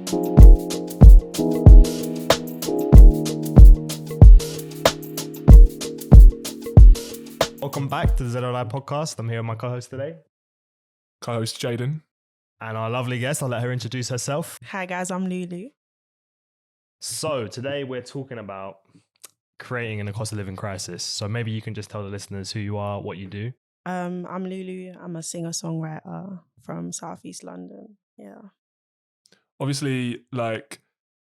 Welcome back to the ZRLive podcast. I'm here with my co-host today. Co-host Jaden. And our lovely guest, I'll let her introduce herself. Hi guys, I'm Lulu. So today we're talking about creating in a cost of living crisis. So maybe you can just tell the listeners who you are, what you do. I'm Lulu. I'm a singer-songwriter from Southeast London. Yeah. Obviously, like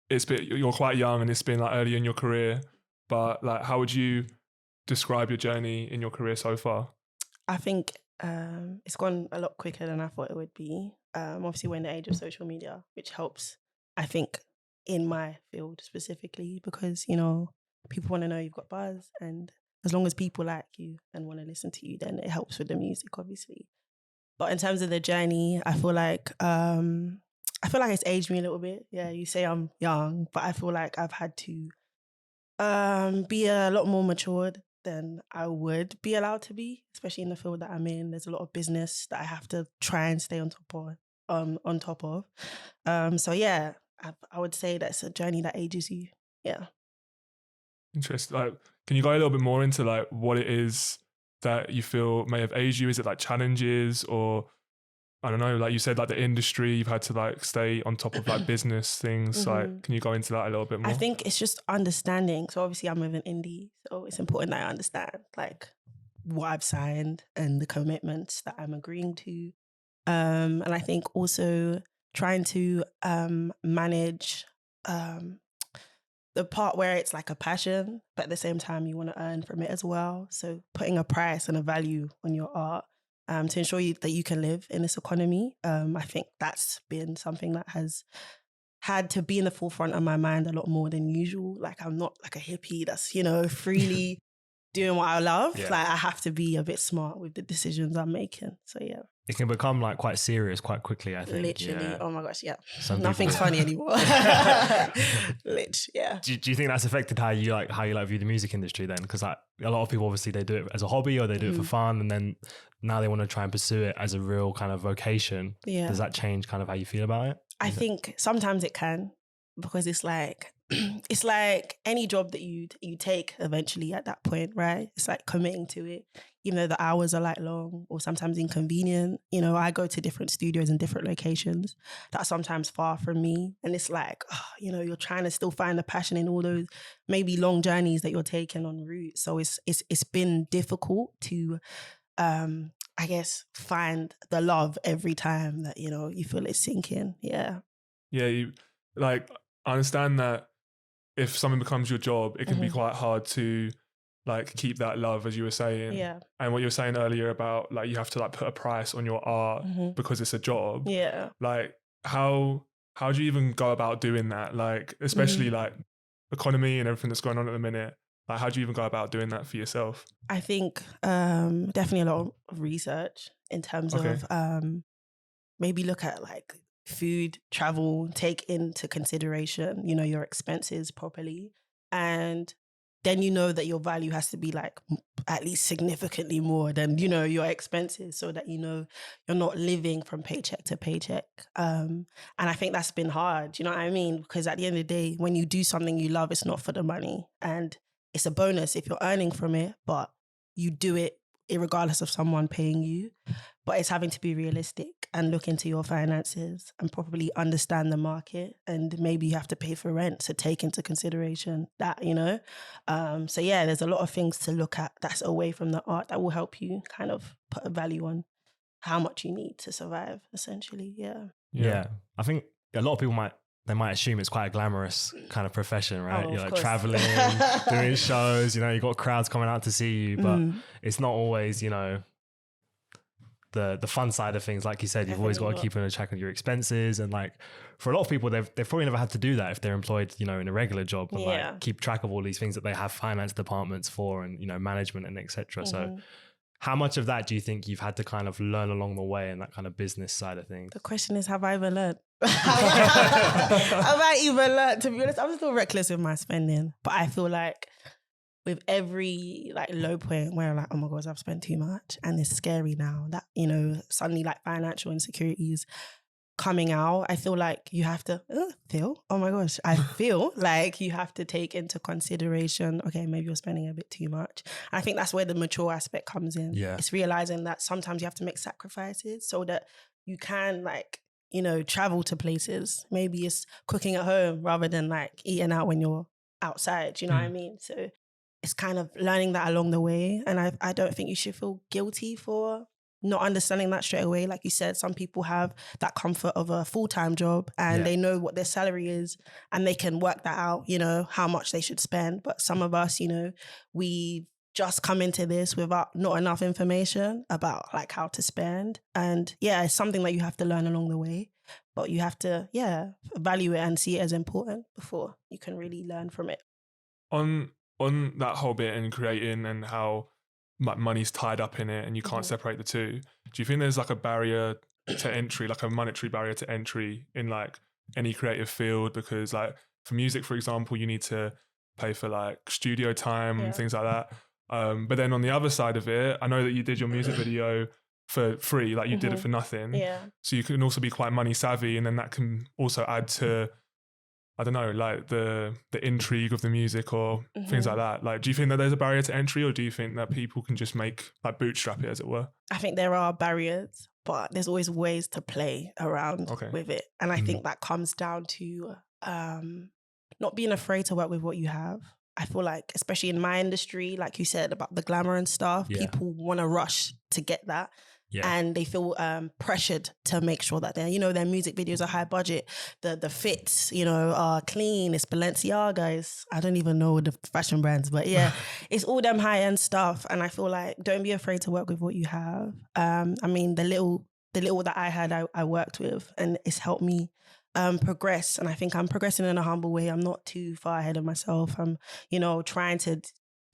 you're quite young and it's been like early in your career, but like how would you describe your journey in your career so far? I think it's gone a lot quicker than I thought it would be. Obviously, we're in the age of social media, which helps, I think, in my field specifically, because, you know, people want to know you've got buzz, and as long as people like you and want to listen to you, then it helps with the music, obviously. But in terms of the journey, I feel like it's aged me a little bit. Yeah, you say I'm young, but I feel like I've had to be a lot more matured than I would be allowed to be, especially in the field that I'm in. There's a lot of business that I have to try and stay on top of. So yeah, I would say that's a journey that ages you. Yeah. Interesting. Like, can you go a little bit more into like what it is that you feel may have aged you? Is it like challenges, or I don't know, like you said, like the industry, you've had to like stay on top of like business things. Like, can you go into that a little bit more? I think it's just understanding. So obviously I'm with an indie, so it's important that I understand like what I've signed and the commitments that I'm agreeing to. And I think also trying to manage the part where it's like a passion, but at the same time you want to earn from it as well. So putting a price and a value on your art to ensure that you can live in this economy. I think that's been something that has had to be in the forefront of my mind a lot more than usual. Like, I'm not like a hippie that's, you know, freely doing what I love. Yeah. Like, I have to be a bit smart with the decisions I'm making. So yeah. It can become like quite serious quite quickly, I think. Literally. Yeah. Oh my gosh, yeah. people- Nothing's funny anymore. Yeah. Do you think that's affected how you view the music industry then? Because like a lot of people, obviously they do it as a hobby or they do it for fun, and then now they want to try and pursue it as a real kind of vocation. Yeah. Does that change kind of how you feel about it? I think sometimes it can, because it's like it's like any job that you take eventually at that point, right? It's like committing to it, even though the hours are like long or sometimes inconvenient. You know, I go to different studios in different locations that are sometimes far from me, and it's like, you know, you're trying to still find the passion in all those maybe long journeys that you're taking en route. So it's been difficult to I guess find the love every time that, you know, you feel it sinking. Yeah. Yeah, you like, I understand that if something becomes your job, it can be quite hard to like keep that love, as you were saying. Yeah. And what you were saying earlier about like you have to like put a price on your art because it's a job. Yeah. Like how do you even go about doing that? Like, especially like economy and everything that's going on at the minute. Like, how do you even go about doing that for yourself? I think definitely a lot of research in terms of maybe look at like food, travel, take into consideration, you know, your expenses properly. And then you know that your value has to be like at least significantly more than, you know, your expenses, so that, you know, you're not living from paycheck to paycheck. And I think that's been hard, you know what I mean? Because at the end of the day, when you do something you love, it's not for the money. And it's a bonus if you're earning from it, but you do it irregardless of someone paying you. But it's having to be realistic and look into your finances and probably understand the market. And maybe you have to pay for rent, so take into consideration that, you know. So yeah, there's a lot of things to look at that's away from the art that will help you kind of put a value on how much you need to survive, essentially. Yeah. I think a lot of people might assume it's quite a glamorous kind of profession, right? You're like traveling, doing shows, you know, you've got crowds coming out to see you, but it's not always, you know, the fun side of things. Like you said, you've always got to keep in track of your expenses. And like for a lot of people, they've probably never had to do that if they're employed, you know, in a regular job, but like keep track of all these things that they have finance departments for, and, you know, management and etc. So how much of that do you think you've had to kind of learn along the way in that kind of business side of things? The question is, have I ever learned? Have I even learned? To be honest, I'm still reckless with my spending. But I feel like with every like low point where I'm like, oh my God, I've spent too much, and it's scary now that, you know, suddenly like financial insecurities coming out, I feel like you have to I feel like you have to take into consideration, okay, maybe you're spending a bit too much. And I think that's where the mature aspect comes in. Yeah. It's realizing that sometimes you have to make sacrifices so that you can like, you know, travel to places. Maybe it's cooking at home rather than like eating out when you're outside, you know what I mean? So it's kind of learning that along the way. And I don't think you should feel guilty for not understanding that straight away. Like you said, some people have that comfort of a full-time job and they know what their salary is and they can work that out, you know, how much they should spend. But some of us, you know, we just come into this without not enough information about like how to spend. And yeah, it's something that you have to learn along the way, but you have to, value it and see it as important before you can really learn from it. On that whole bit and creating and how money's tied up in it and you can't separate the two, do you think there's like a barrier to entry, like a monetary barrier to entry in like any creative field? Because like for music, for example, you need to pay for like studio time and things like that. But then on the other side of it, I know that you did your music video for free, like you did it for nothing. Yeah. So you can also be quite money savvy, and then that can also add to, I don't know, like the intrigue of the music or things like that. Like, do you think that there's a barrier to entry, or do you think that people can just make like bootstrap it, as it were? I think there are barriers, but there's always ways to play around with it. And I think that comes down to not being afraid to work with what you have. I feel like, especially in my industry, like you said about the glamour and stuff, people want to rush to get that. Yeah. And they feel pressured to make sure that their music videos are high budget, the fits, you know, are clean. It's Balenciaga. I don't even know the fashion brands, but yeah, it's all them high end stuff. And I feel like don't be afraid to work with what you have. I mean, the little that I had, I worked with, and it's helped me progress. And I think I'm progressing in a humble way. I'm not too far ahead of myself. I'm, you know, trying to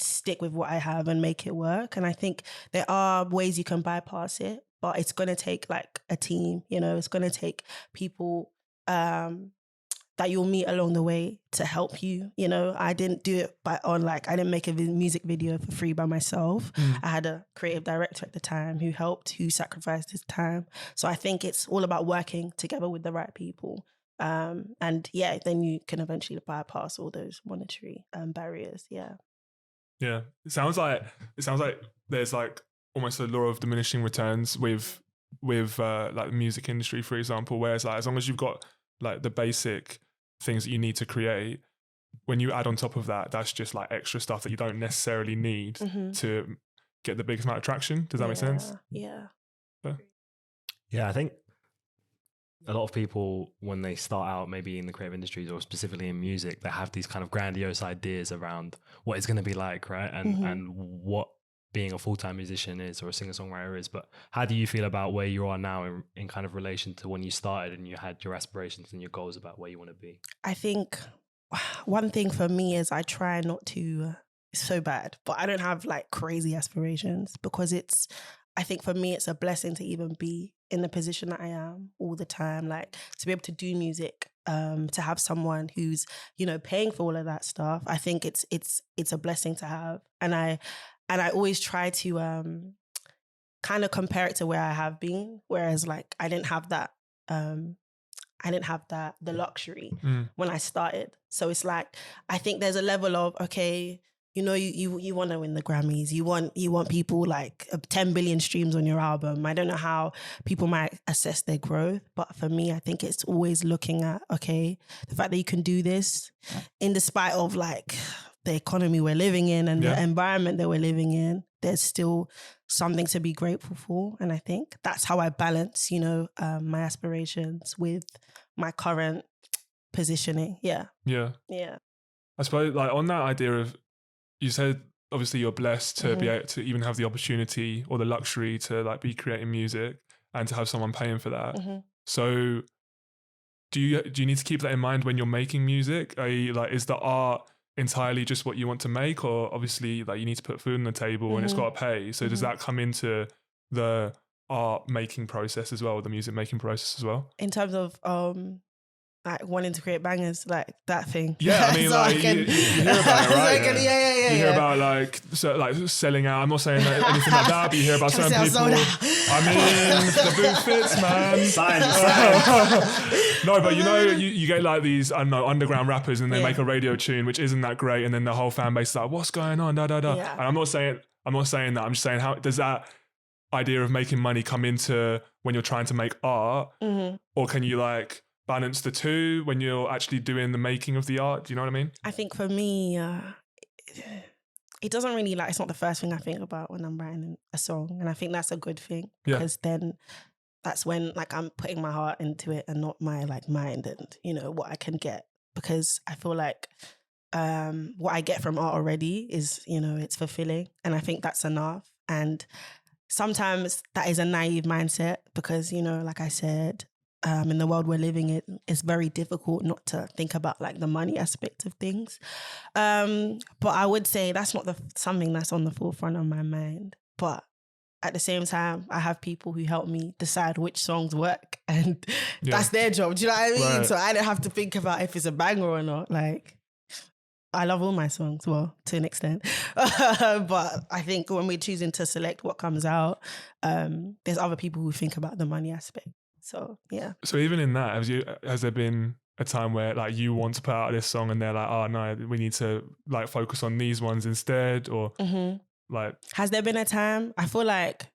stick with what I have and make it work. And I think there are ways you can bypass it, but it's going to take like a team, you know, it's going to take people that you'll meet along the way to help you. You know, I didn't do it I didn't make a music video for free by myself. I had a creative director at the time who sacrificed his time. So I think it's all about working together with the right people. And yeah, then you can eventually bypass all those monetary barriers. Yeah. Yeah, it sounds like there's like almost a law of diminishing returns with like the music industry, for example, whereas like as long as you've got like the basic things that you need to create, when you add on top of that, that's just like extra stuff that you don't necessarily need to get the biggest amount of traction. Does that make sense? Yeah. Yeah, I think a lot of people, when they start out maybe in the creative industries or specifically in music, they have these kind of grandiose ideas around what it's going to be like, right? And what being a full-time musician is, or a singer-songwriter is. But how do you feel about where you are now in kind of relation to when you started and you had your aspirations and your goals about where you want to be? I think one thing for me is I try not to, it's so bad, but I don't have like crazy aspirations, because I think for me, it's a blessing to even be in the position that I am all the time, like to be able to do music, to have someone who's, you know, paying for all of that stuff. I think it's a blessing to have. And I always try to kind of compare it to where I have been, whereas like I didn't have that the luxury when I started. So it's like, I think there's a level of, okay, you know, you want to win the Grammys. You want people like 10 billion streams on your album. I don't know how people might assess their growth, but for me, I think it's always looking at, okay, the fact that you can do this in despite of like the economy we're living in and the environment that we're living in, there's still something to be grateful for. And I think that's how I balance, you know, my aspirations with my current positioning. Yeah. I suppose like on that idea of, you said obviously you're blessed to be able to even have the opportunity or the luxury to like be creating music and to have someone paying for that. So do you need to keep that in mind when you're making music? Is the art entirely just what you want to make, or obviously like you need to put food on the table and it's got to pay? So does that come into the art making process as well, the music making process as well? In terms of like wanting to create bangers, like that thing. Yeah, I mean, So like I can- you hear about it, right? Yeah. You hear about like selling out. I'm not saying that anything like that, but you hear about certain Can I say I'm people. sold out? I mean, the boot fits, man. Sign. No, but you know, you get like these, I don't know, underground rappers, and they Yeah. make a radio tune which isn't that great, and then the whole fan base is like, "What's going on?" Da da da. Yeah. And I'm not saying that. I'm just saying, how does that idea of making money come into when you're trying to make art, or can you like balance the two when you're actually doing the making of the art? Do you know what I mean? I think for me, it doesn't really like, it's not the first thing I think about when I'm writing a song. And I think that's a good thing, because then that's when like I'm putting my heart into it and not my like mind and, you know, what I can get. Because I feel like what I get from art already is, you know, it's fulfilling. And I think that's enough. And sometimes that is a naive mindset because, you know, like I said, in the world we're living in, it's very difficult not to think about like the money aspect of things. But I would say that's not something that's on the forefront of my mind. But at the same time, I have people who help me decide which songs work, and that's their job. Do you know what I mean? Right. So I don't have to think about if it's a banger or not. Like, I love all my songs, well, to an extent. But I think when we're choosing to select what comes out, there's other people who think about the money aspect. So, yeah. So even in that, has there been a time where like you want to put out this song and they're like, oh no, we need to like focus on these ones instead, or like... Has there been a time? I feel like,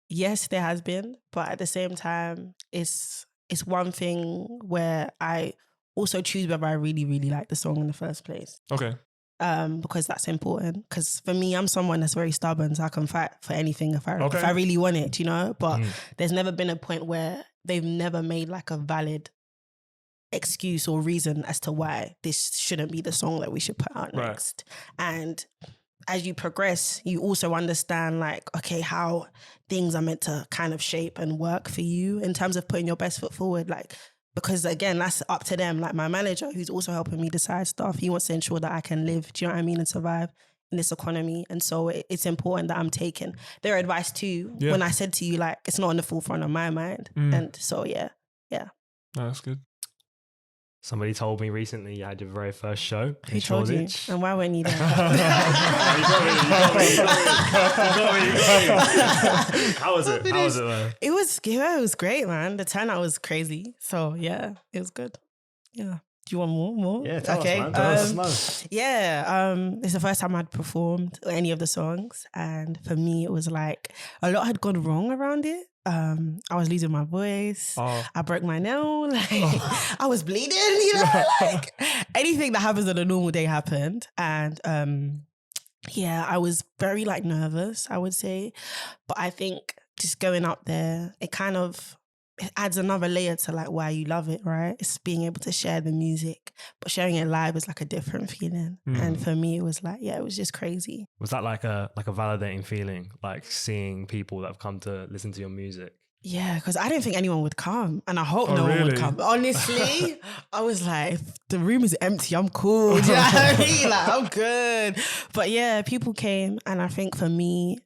yes, there has been, but at the same time, it's one thing where I also choose whether I really, really like the song in the first place. Okay. Because that's important. Because for me, I'm someone that's very stubborn, so I can fight for anything if I really want it, you know? But there's never been a point where they've never made like a valid excuse or reason as to why this shouldn't be the song that we should put out next. And as you progress, you also understand like, okay, how things are meant to kind of shape and work for you in terms of putting your best foot forward. Like, because again, that's up to them. Like my manager, who's also helping me decide stuff, he wants to ensure that I can live, do you know what I mean, and survive in this economy. And so it's important that I'm taking their advice too. Yeah. When I said to you, like, it's not on the forefront of my mind. And so, yeah. No, that's good. Somebody told me recently you had your very first show. Who told you? And why weren't you there? You got me. How was it? Man? It was great, man. The turnout was crazy. So yeah, it was good. Yeah. Do you want more? Yeah, tell us, man. Tell us. Yeah, it's the first time I'd performed any of the songs, and for me, it was like a lot had gone wrong around it. I was losing my voice. I broke my nail. Like I was bleeding. You know, like anything that happens on a normal day happened, and yeah, I was very like nervous, I would say, but I think just going up there, it adds another layer to like why you love it, right? It's being able to share the music, but sharing it live is like a different feeling. And for me, it was like, yeah, it was just crazy. Was that like a validating feeling, like seeing people that have come to listen to your music? Yeah, because I didn't think anyone would come, and I hope no one would come. Honestly, I was like, if the room is empty, I'm cool. Do you know what I mean? Like, I'm good. But yeah, people came, and I think for me,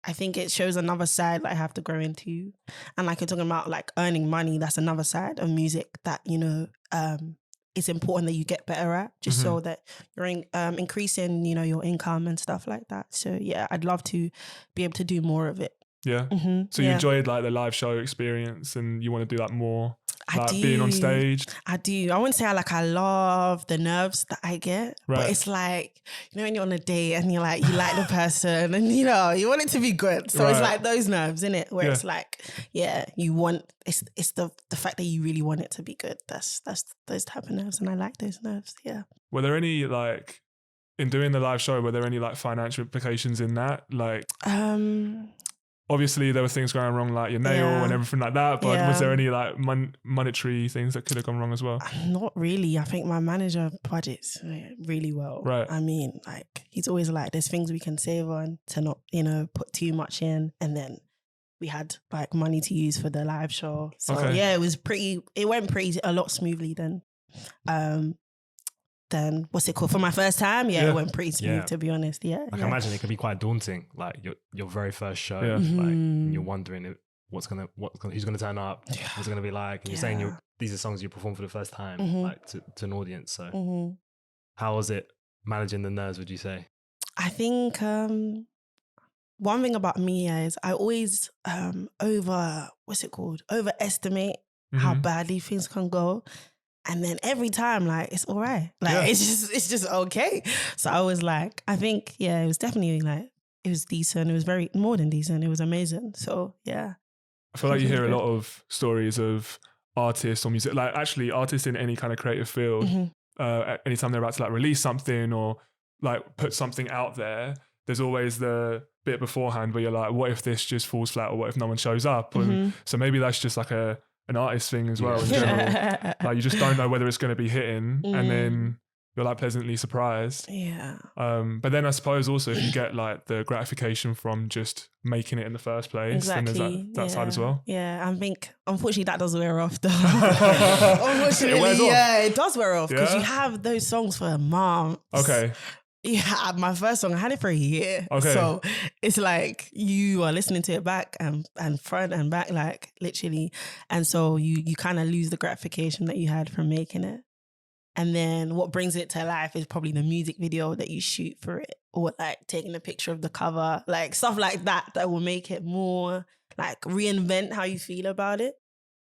I think it shows another side that I have to grow into. And like you're talking about like earning money, that's another side of music that, you know, it's important that you get better at, just so that you're increasing, you know, your income and stuff like that. So yeah, I'd love to be able to do more of it. Yeah. So you enjoyed like the live show experience, and you want to do that more? Like being on stage? I do. I wouldn't say I love the nerves that I get, but it's like, you know, when you're on a date and you like the person and, you know, you want it to be good. So it's like those nerves, innit? Where it's like, yeah, you want, it's the fact that you really want it to be good. That's those type of nerves, and I like those nerves, yeah. Were there any like, in doing the live show, were there any like financial implications in that? Like, obviously there were things going wrong, like your nail and everything like that, but was there any like monetary things that could have gone wrong as well? Not really. I think my manager budgets really well. Right. I mean, like, he's always like, there's things we can save on to not, you know, put too much in. And then we had like money to use for the live show. So yeah, it went a lot smoothly then what's it called? For my first time, it went pretty smooth, to be honest. Yeah. I can imagine it can be quite daunting, like your very first show. Like you're wondering who's gonna turn up, what's it gonna be like. And you're saying these are songs you perform for the first time, like to an audience. So how was it managing the nerves, would you say? I think one thing about me is I always overestimate how badly things can go. And then every time, like, it's all right. Like, it's just okay. So I was like, I think, it was definitely like, it was decent. It was more than decent. It was amazing. So, yeah. I feel like you hear a lot of stories of artists or music, like actually artists in any kind of creative field, anytime they're about to like release something or like put something out there, there's always the bit beforehand where you're like, what if this just falls flat, or what if no one shows up? And so maybe that's just like an artist thing as well in general. Like you just don't know whether it's going to be hitting, and then you're like pleasantly surprised. Yeah. But then I suppose also if you get like the gratification from just making it in the first place, then there's that side as well. Yeah, I think unfortunately that does wear off though. Unfortunately, it does wear off because you have those songs for months. Okay. Yeah, my first song, I had it for a year. Okay. So it's like you are listening to it back and front and back, like literally. And so you kind of lose the gratification that you had from making it. And then what brings it to life is probably the music video that you shoot for it, or like taking a picture of the cover, like stuff like that will make it more like reinvent how you feel about it.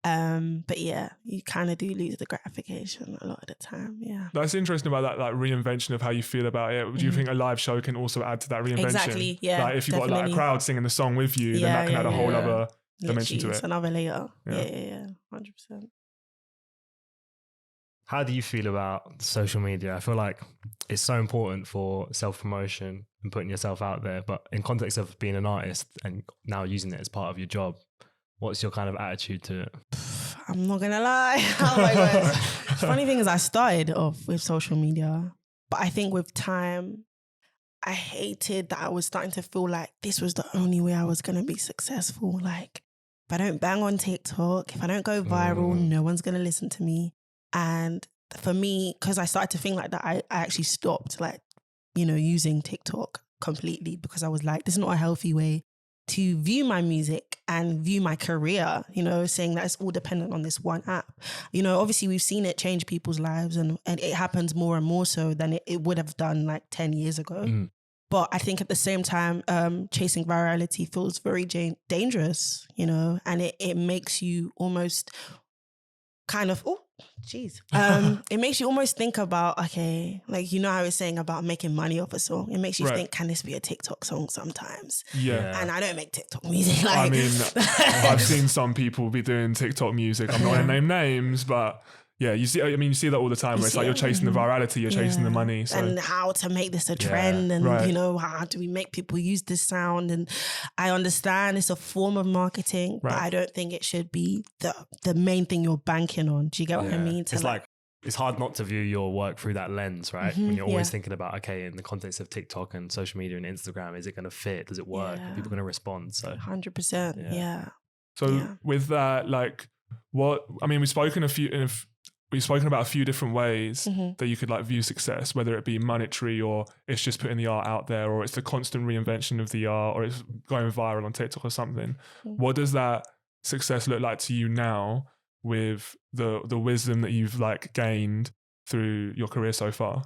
But yeah, you kind of do lose the gratification a lot of the time. Yeah, that's interesting about that, like reinvention of how you feel about it. Do you think a live show can also add to that reinvention? Exactly. Yeah, like if you've got like a crowd singing the song with you, then that can add a whole other dimension to it. It's another layer. Yeah, 100%. How do you feel about social media? I feel like it's so important for self-promotion and putting yourself out there, but in context of being an artist and now using it as part of your job, what's your kind of attitude to it? I'm not going to lie. Oh my God. Funny thing is I started off with social media, but I think with time, I hated that I was starting to feel like this was the only way I was going to be successful. Like if I don't bang on TikTok, if I don't go viral, no one's going to listen to me. And for me, because I started to think like that, I actually stopped like, using TikTok completely because I was like, this is not a healthy way to view my music and view my career, saying that it's all dependent on this one app. Obviously we've seen it change people's lives and it happens more and more so than it would have done like 10 years ago. But I think at the same time, chasing virality feels very dangerous, and it makes you almost kind of, it makes you almost think about, okay, like, I was saying about making money off a song. It makes you think, can this be a TikTok song sometimes? Yeah. And I don't make TikTok music. Like, I mean, I've seen some people be doing TikTok music. I'm not going to name names, but yeah, you see that all the time where it's like you're chasing the virality, you're chasing the money. So. And how to make this a trend and, how do we make people use this sound? And I understand it's a form of marketing, but I don't think it should be the main thing you're banking on. Do you get what I mean? It's like, it's hard not to view your work through that lens, right? When you're always thinking about, okay, in the context of TikTok and social media and Instagram, is it going to fit? Does it work? Are people going to respond? So 100%. Yeah. So with that, like we've spoken about a few different ways that you could like view success, whether it be monetary or it's just putting the art out there or it's the constant reinvention of the art or it's going viral on TikTok or something. What does that success look like to you now with the wisdom that you've like gained through your career so far?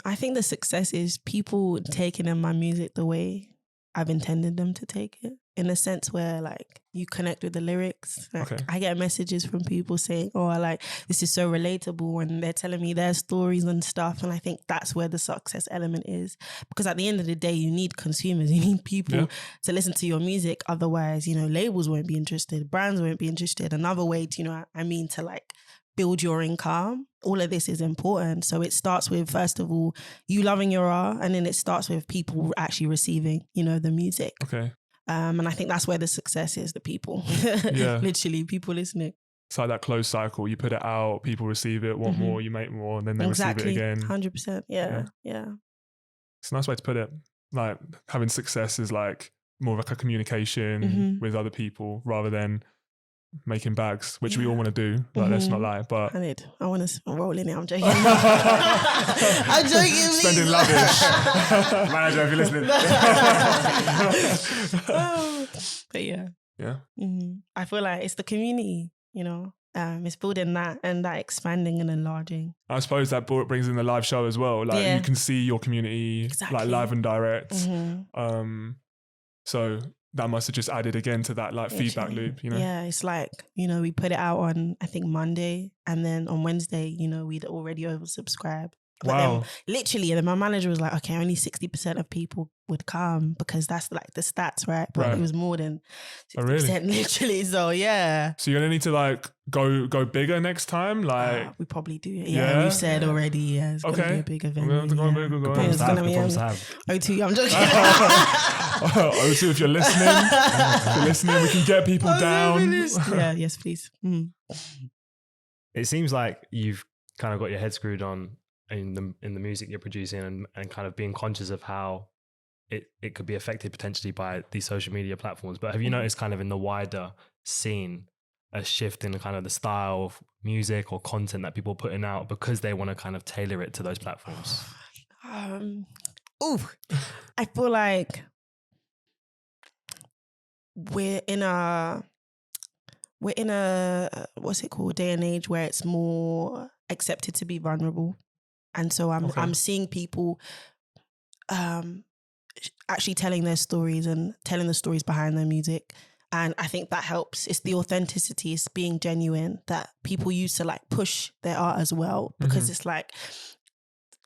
I think the success is people taking in my music the way I've intended them to take it, in a sense where like you connect with the lyrics. Like, I get messages from people saying, like, this is so relatable, and they're telling me their stories and stuff. And I think that's where the success element is, because at the end of the day, you need consumers, you need people to listen to your music. Otherwise, labels won't be interested, brands won't be interested. Another way to, to like build your income. All of this is important. So it starts with, first of all, you loving your art, and then it starts with people actually receiving, the music. Okay. And I think that's where the success is, the people. Literally, people listening. It's like that closed cycle. You put it out, people receive it, want more, you make more, and then they receive it again. 100%. Yeah. It's a nice way to put it. Like having success is like more of like a communication with other people rather than making bags, which we all want to do. Like, let's not lie. But I want to roll in it. I'm joking. I'm joking. Spending lavish. Manager, if you're listening. But yeah. Yeah. I feel like it's the community, you know. It's building that and that expanding and enlarging. I suppose that brings in the live show as well. Like you can see your community like live and direct. So that must have just added again to that like feedback loop, you know? Yeah, it's like, you know, we put it out on, I think, Monday, and then on Wednesday, you know, we'd already oversubscribed. But then, literally, and then my manager was like, okay, only 60% of people would come because that's like the stats, right? But it was more than 60%, literally. So yeah. So you're gonna need to like go bigger next time, like we probably do. Yeah, we've said already. Yeah, it's gonna be a big event. It's gonna be O2. I'm joking. O2, if you're listening, we can get people down. Yeah, yes, please. It seems like you've kind of got your head screwed on in the music you're producing and kind of being conscious of how it could be affected potentially by these social media platforms. But have you noticed kind of in the wider scene a shift in kind of the style of music or content that people are putting out because they want to kind of tailor it to those platforms? I feel like we're in a what's it called, day and age where it's more accepted to be vulnerable. And so I'm seeing people actually telling their stories and telling the stories behind their music. And I think that helps. It's the authenticity, it's being genuine that people use to like push their art as well. Because it's like,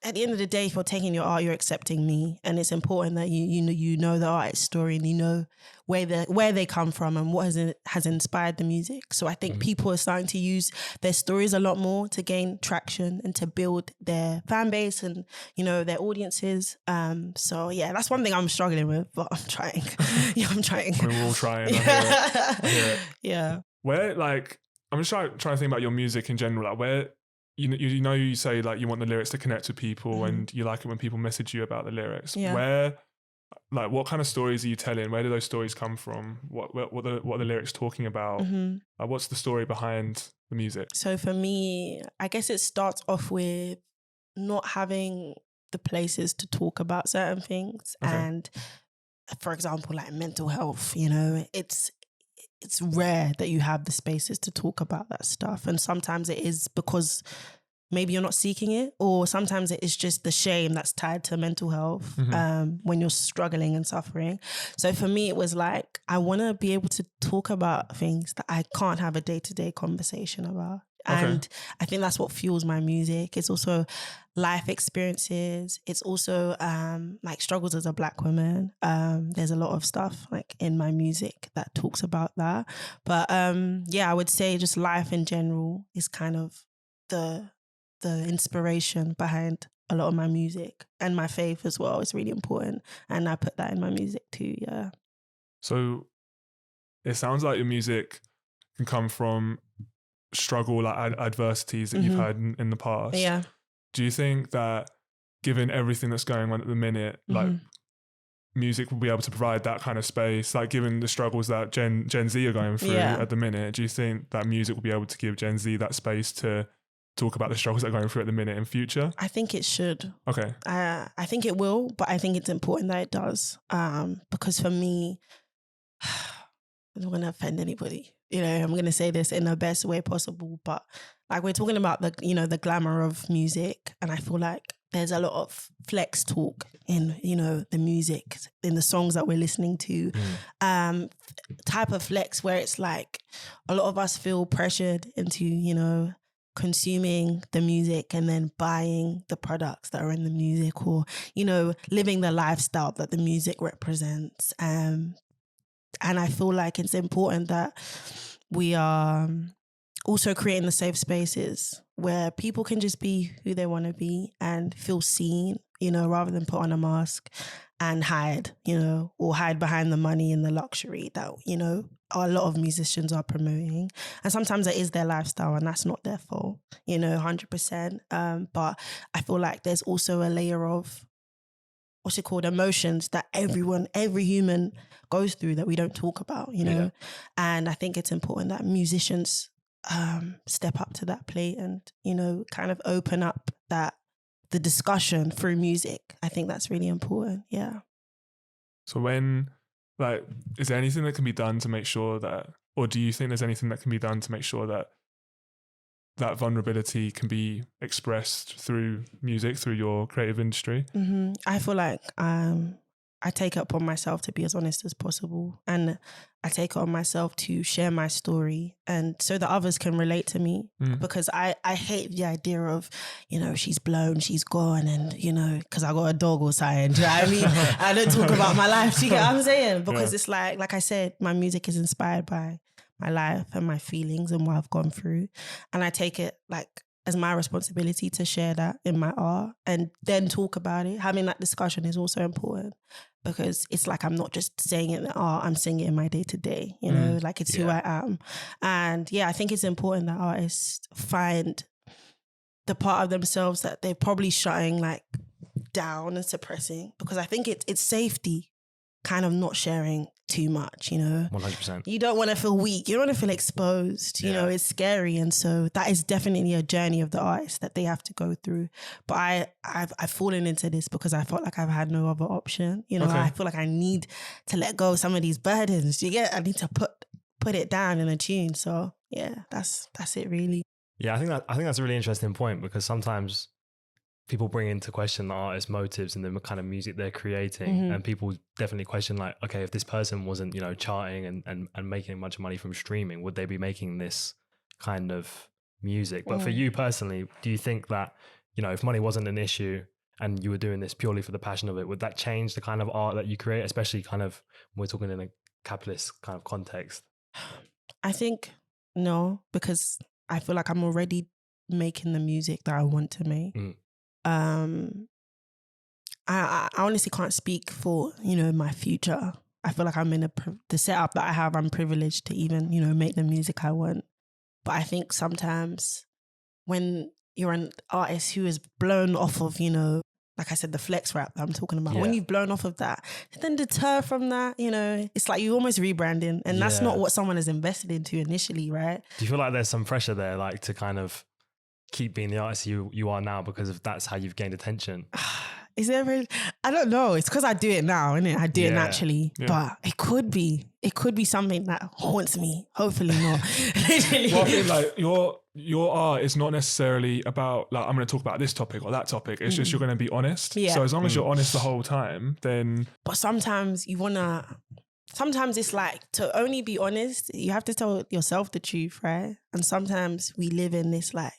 at the end of the day, if you're taking your art, you're accepting me. And it's important that you know the artist's story and you know where they come from and what has inspired the music. So I think people are starting to use their stories a lot more to gain traction and to build their fan base and, you know, their audiences. So yeah, that's one thing I'm struggling with, but I'm trying. I'm trying. I mean, we're all trying. I hear it. Yeah. Where, like, I'm just trying to think about your music in general. Like, where you say like you want the lyrics to connect with people and you like it when people message you about the lyrics. Yeah. Where, like, what kind of stories are you telling? Where do those stories come from? What are the lyrics talking about? What's the story behind the music? So for me, I guess it starts off with not having the places to talk about certain things. And for example, like mental health, you know, it's rare that you have the spaces to talk about that stuff. And sometimes it is because maybe you're not seeking it, or sometimes it is just the shame that's tied to mental health when you're struggling and suffering. So for me, it was like, I want to be able to talk about things that I can't have a day-to-day conversation about. And I think that's what fuels my music. It's also life experiences. It's also like struggles as a Black woman. There's a lot of stuff like in my music that talks about that. But yeah, I would say just life in general is kind of the inspiration behind a lot of my music, and my faith as well is really important. And I put that in my music too, yeah. So it sounds like your music can come from struggle, like adversities that you've had in the past. Yeah. Do you think that given everything that's going on at the minute, like music will be able to provide that kind of space? Like given the struggles that Gen Z are going through at the minute, do you think that music will be able to give Gen Z that space to talk about the struggles they're going through at the minute in future? I think it should. Okay. I think it will, but I think it's important that it does. Because for me, I don't want to offend anybody. You know, I'm going to say this in the best way possible, but like we're talking about the glamour of music, and I feel like there's a lot of flex talk in, you know, the music, in the songs that we're listening to. Type of flex where it's like a lot of us feel pressured into, you know, consuming the music and then buying the products that are in the music, or, you know, living the lifestyle that the music represents. And I feel like it's important that we are also creating the safe spaces where people can just be who they want to be and feel seen, you know, rather than put on a mask and hide, you know, or hide behind the money and the luxury that, you know, a lot of musicians are promoting. And sometimes it is their lifestyle and that's not their fault, you know, 100%. But I feel like there's also a layer of emotions that every human goes through that we don't talk about, you know? And I think it's important that musicians step up to that plate and, you know, kind of open up the discussion through music. I think that's really important, yeah. So when Like, is there anything that can be done to make sure that, or do you think there's anything that can be done to make sure that that vulnerability can be expressed through music, through your creative industry? I feel like I take it upon myself to be as honest as possible, and I take it on myself to share my story, and so that others can relate to me, because I hate the idea of, you know, she's blown, she's gone, and, you know, because I got a dog or something, do you know what I mean? I don't talk about my life, do you get what I'm saying? Because it's like I said, my music is inspired by my life and my feelings and what I've gone through, and I take it like as my responsibility to share that in my art and then talk about it. Having that discussion is also important, because it's like I'm not just saying it in art, I'm saying it in my day-to-day, you know, like it's who I am. And yeah, I think it's important that artists find the part of themselves that they're probably shutting like down and suppressing, because I think it's safety kind of not sharing too much, you know. 100%. You don't want to feel weak. You don't want to feel exposed. You know, it's scary. And so that is definitely a journey of the artist that they have to go through. But I've fallen into this because I felt like I've had no other option. You know, I feel like I need to let go of some of these burdens. I need to put it down in a tune. So yeah, that's it really. Yeah, I think that's a really interesting point, because sometimes people bring into question the artist's motives and the kind of music they're creating, and people definitely question, like, okay, if this person wasn't, you know, charting and making a bunch of money from streaming, would they be making this kind of music? But for you personally, do you think that, you know, if money wasn't an issue and you were doing this purely for the passion of it, would that change the kind of art that you create, especially kind of when we're talking in a capitalist kind of context? I think no, because I feel like I'm already making the music that I want to make. I honestly can't speak for, you know, my future. I feel like I'm in the setup that I have, I'm privileged to even, you know, make the music I want. But I think sometimes when you're an artist who is blown off of, you know, like I said, the flex rap that I'm talking about, when you've blown off of that, then deter from that, you know, it's like you're almost rebranding, and that's not what someone has invested into initially, right? Do you feel like there's some pressure there, like to kind of keep being the artist you are now, because if that's how you've gained attention? Is there really? I don't know. It's because I do it now, innit? I do it naturally. But it could be something that haunts me. Hopefully not. Well, I feel like your art is not necessarily about, like, I'm going to talk about this topic or that topic. It's just you're going to be honest. So as long as you're honest the whole time, then... But sometimes sometimes it's like, to only be honest, you have to tell yourself the truth, right? And sometimes we live in this like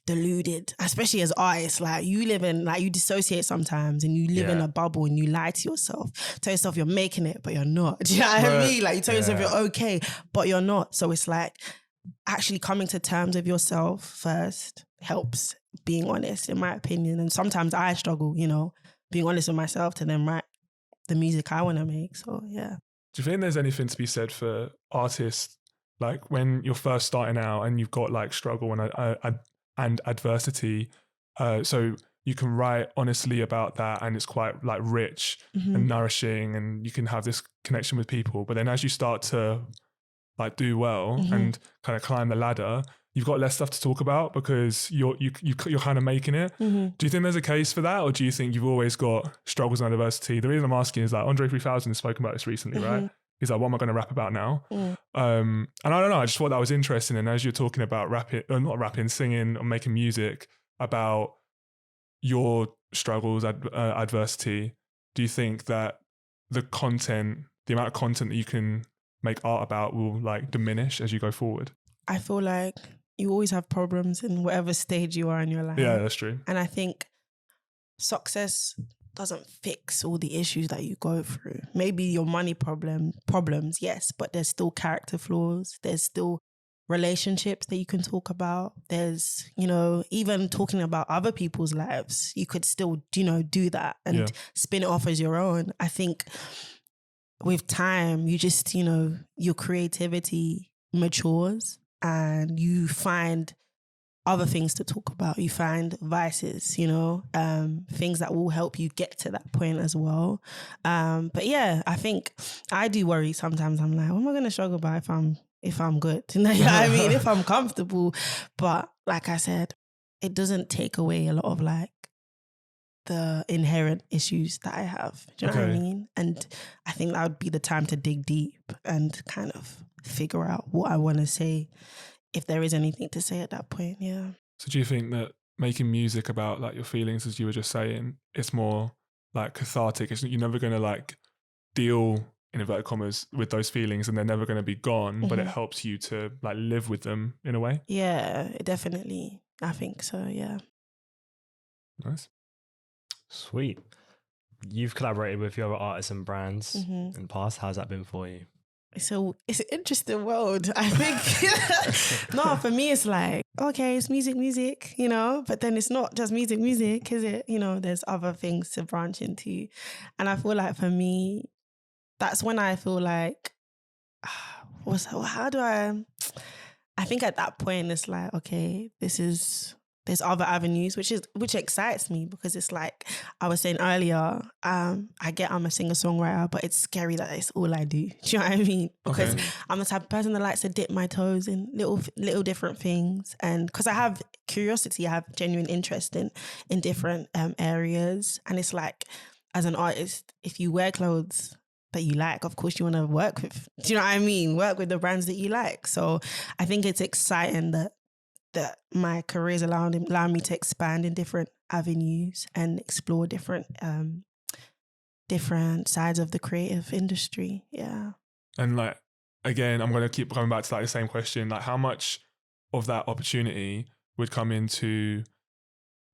deluded, especially as artists, like you live in, like you dissociate sometimes, and you live in a bubble and you lie to yourself. Tell yourself you're making it, but you're not. Do you know what I mean? Like you tell yourself you're okay, but you're not. So it's like actually coming to terms with yourself first helps, being honest, in my opinion. And sometimes I struggle, you know, being honest with myself to then write the music I want to make. So yeah. Do you think there's anything to be said for artists, like when you're first starting out and you've got like struggle and adversity, so you can write honestly about that, and it's quite like rich and nourishing, and you can have this connection with people. But then as you start to like do well and kind of climb the ladder, you've got less stuff to talk about because you're kind of making it. Do you think there's a case for that, or do you think you've always got struggles and adversity? The reason I'm asking is like Andre 3000 has spoken about this recently, right? He's like, what am I going to rap about now? And I don't know, I just thought that was interesting. And as you're talking about singing or making music about your struggles, adversity, do you think that the amount of content that you can make art about will like diminish as you go forward? I feel like you always have problems in whatever stage you are in your life. Yeah, that's true. And I think success doesn't fix all the issues that you go through. Maybe your money problems, yes, but there's still character flaws. There's still relationships that you can talk about. There's, you know, even talking about other people's lives, you could still, you know, do that and spin it off as your own. I think with time, you just, you know, your creativity matures and you find other things to talk about. You find vices, you know, things that will help you get to that point as well. But yeah, I think I do worry sometimes. I'm like, what am I going to struggle about if I'm good? You know what I mean? If I'm comfortable. But like I said, it doesn't take away a lot of like the inherent issues that I have. Do you know what I mean? And I think that would be the time to dig deep and kind of figure out what I want to say, if there is anything to say at that point. Yeah. So do you think that making music about like your feelings, as you were just saying, it's more like cathartic? You're never going to like deal, in inverted commas, with those feelings, and they're never going to be gone, but it helps you to like live with them in a way? Yeah, definitely. I think so, yeah. Nice. Sweet. You've collaborated with your other artists and brands in the past. How's that been for you? So it's an interesting world, I think. No, for me, it's like, okay, it's music, you know, but then it's not just music, is it? You know, there's other things to branch into. And I feel like for me, that's when I feel like, I think at that point, it's like, okay, there's other avenues, which excites me, because it's like I was saying earlier, I'm a singer-songwriter, but it's scary that it's all I do. Do you know what I mean? Because I'm the type of person that likes to dip my toes in little different things. And because I have curiosity, I have genuine interest in different areas. And it's like, as an artist, if you wear clothes that you like, of course you want to work with, do you know what I mean? Work with the brands that you like. So I think it's exciting that my career is allowing me to expand in different avenues and explore different sides of the creative industry. Yeah. And like, again, I'm going to keep coming back to like the same question. Like, how much of that opportunity would come into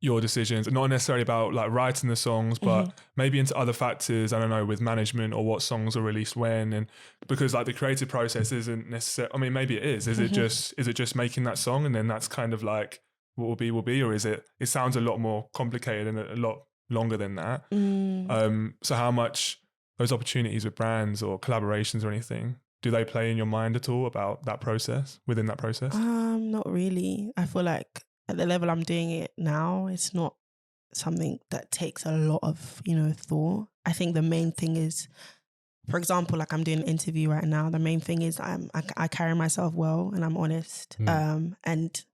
your decisions, not necessarily about like writing the songs, but maybe into other factors, I don't know, with management or what songs are released when? And because like the creative process isn't necessarily, I mean, maybe it is. Is it just making that song and then that's kind of like what will be, or is it sounds a lot more complicated and a lot longer than that. So how much those opportunities with brands or collaborations or anything, do they play in your mind at all about that process, within that process? Not really. I feel like at the level I'm doing it now, it's not something that takes a lot of, thought. I think the main thing is, for example, like I'm doing an interview right now. The main thing is I carry myself well and I'm honest. And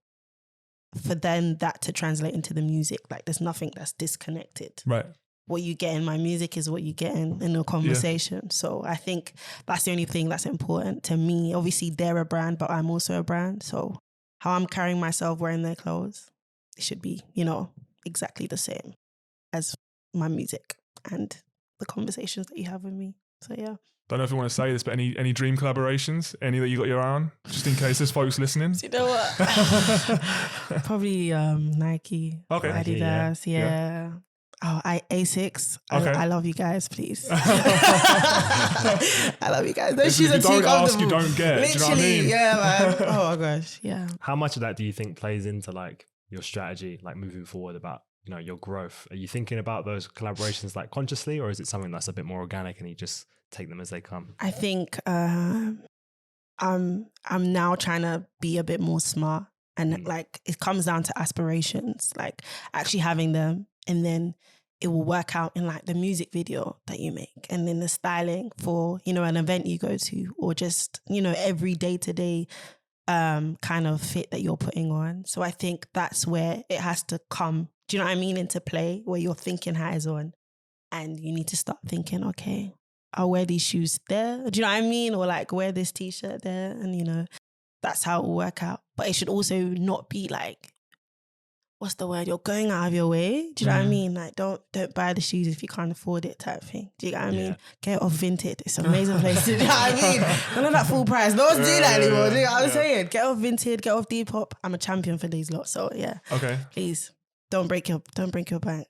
for then that to translate into the music, like there's nothing that's disconnected. Right. What you get in my music is what you get in a conversation. Yeah. So I think that's the only thing that's important to me. Obviously they're a brand, but I'm also a brand. So how I'm carrying myself wearing their clothes, it should be, exactly the same as my music and the conversations that you have with me. So yeah. Don't know if you want to say this, but any dream collaborations? Any that you got your eye on? Just in case there's folks listening. Do you know what? Probably Nike, okay. Adidas, yeah. Oh, Asics. Okay. I love you guys, please. I love you guys. Those shoes are too comfortable. Ask, you don't get. Literally, do you know what I mean? Yeah, man. Oh my gosh, yeah. How much of that do you think plays into like your strategy, like moving forward about, your growth? Are you thinking about those collaborations like consciously, or is it something that's a bit more organic and you just take them as they come? I think I'm now trying to be a bit more smart, and like it comes down to aspirations, like actually having them. And then it will work out in like the music video that you make and then the styling for, an event you go to, or just, every day-to-day kind of fit that you're putting on. So I think that's where it has to come, do you know what I mean, into play, where your thinking hat is on and you need to start thinking, okay, I'll wear these shoes there. Do you know what I mean? Or like wear this t-shirt there, and, that's how it will work out. But it should also not be like, what's the word? You're going out of your way. Do you know what I mean? Like, don't buy the shoes if you can't afford it type thing. Do you know what I mean? Get it off Vinted. It's an amazing place. Do you know what I mean? None of that full price. No one's doing that anymore. Do you know what I'm saying? Get off Vinted, get off Depop. I'm a champion for these lots. So yeah. Okay. Please don't break your bank.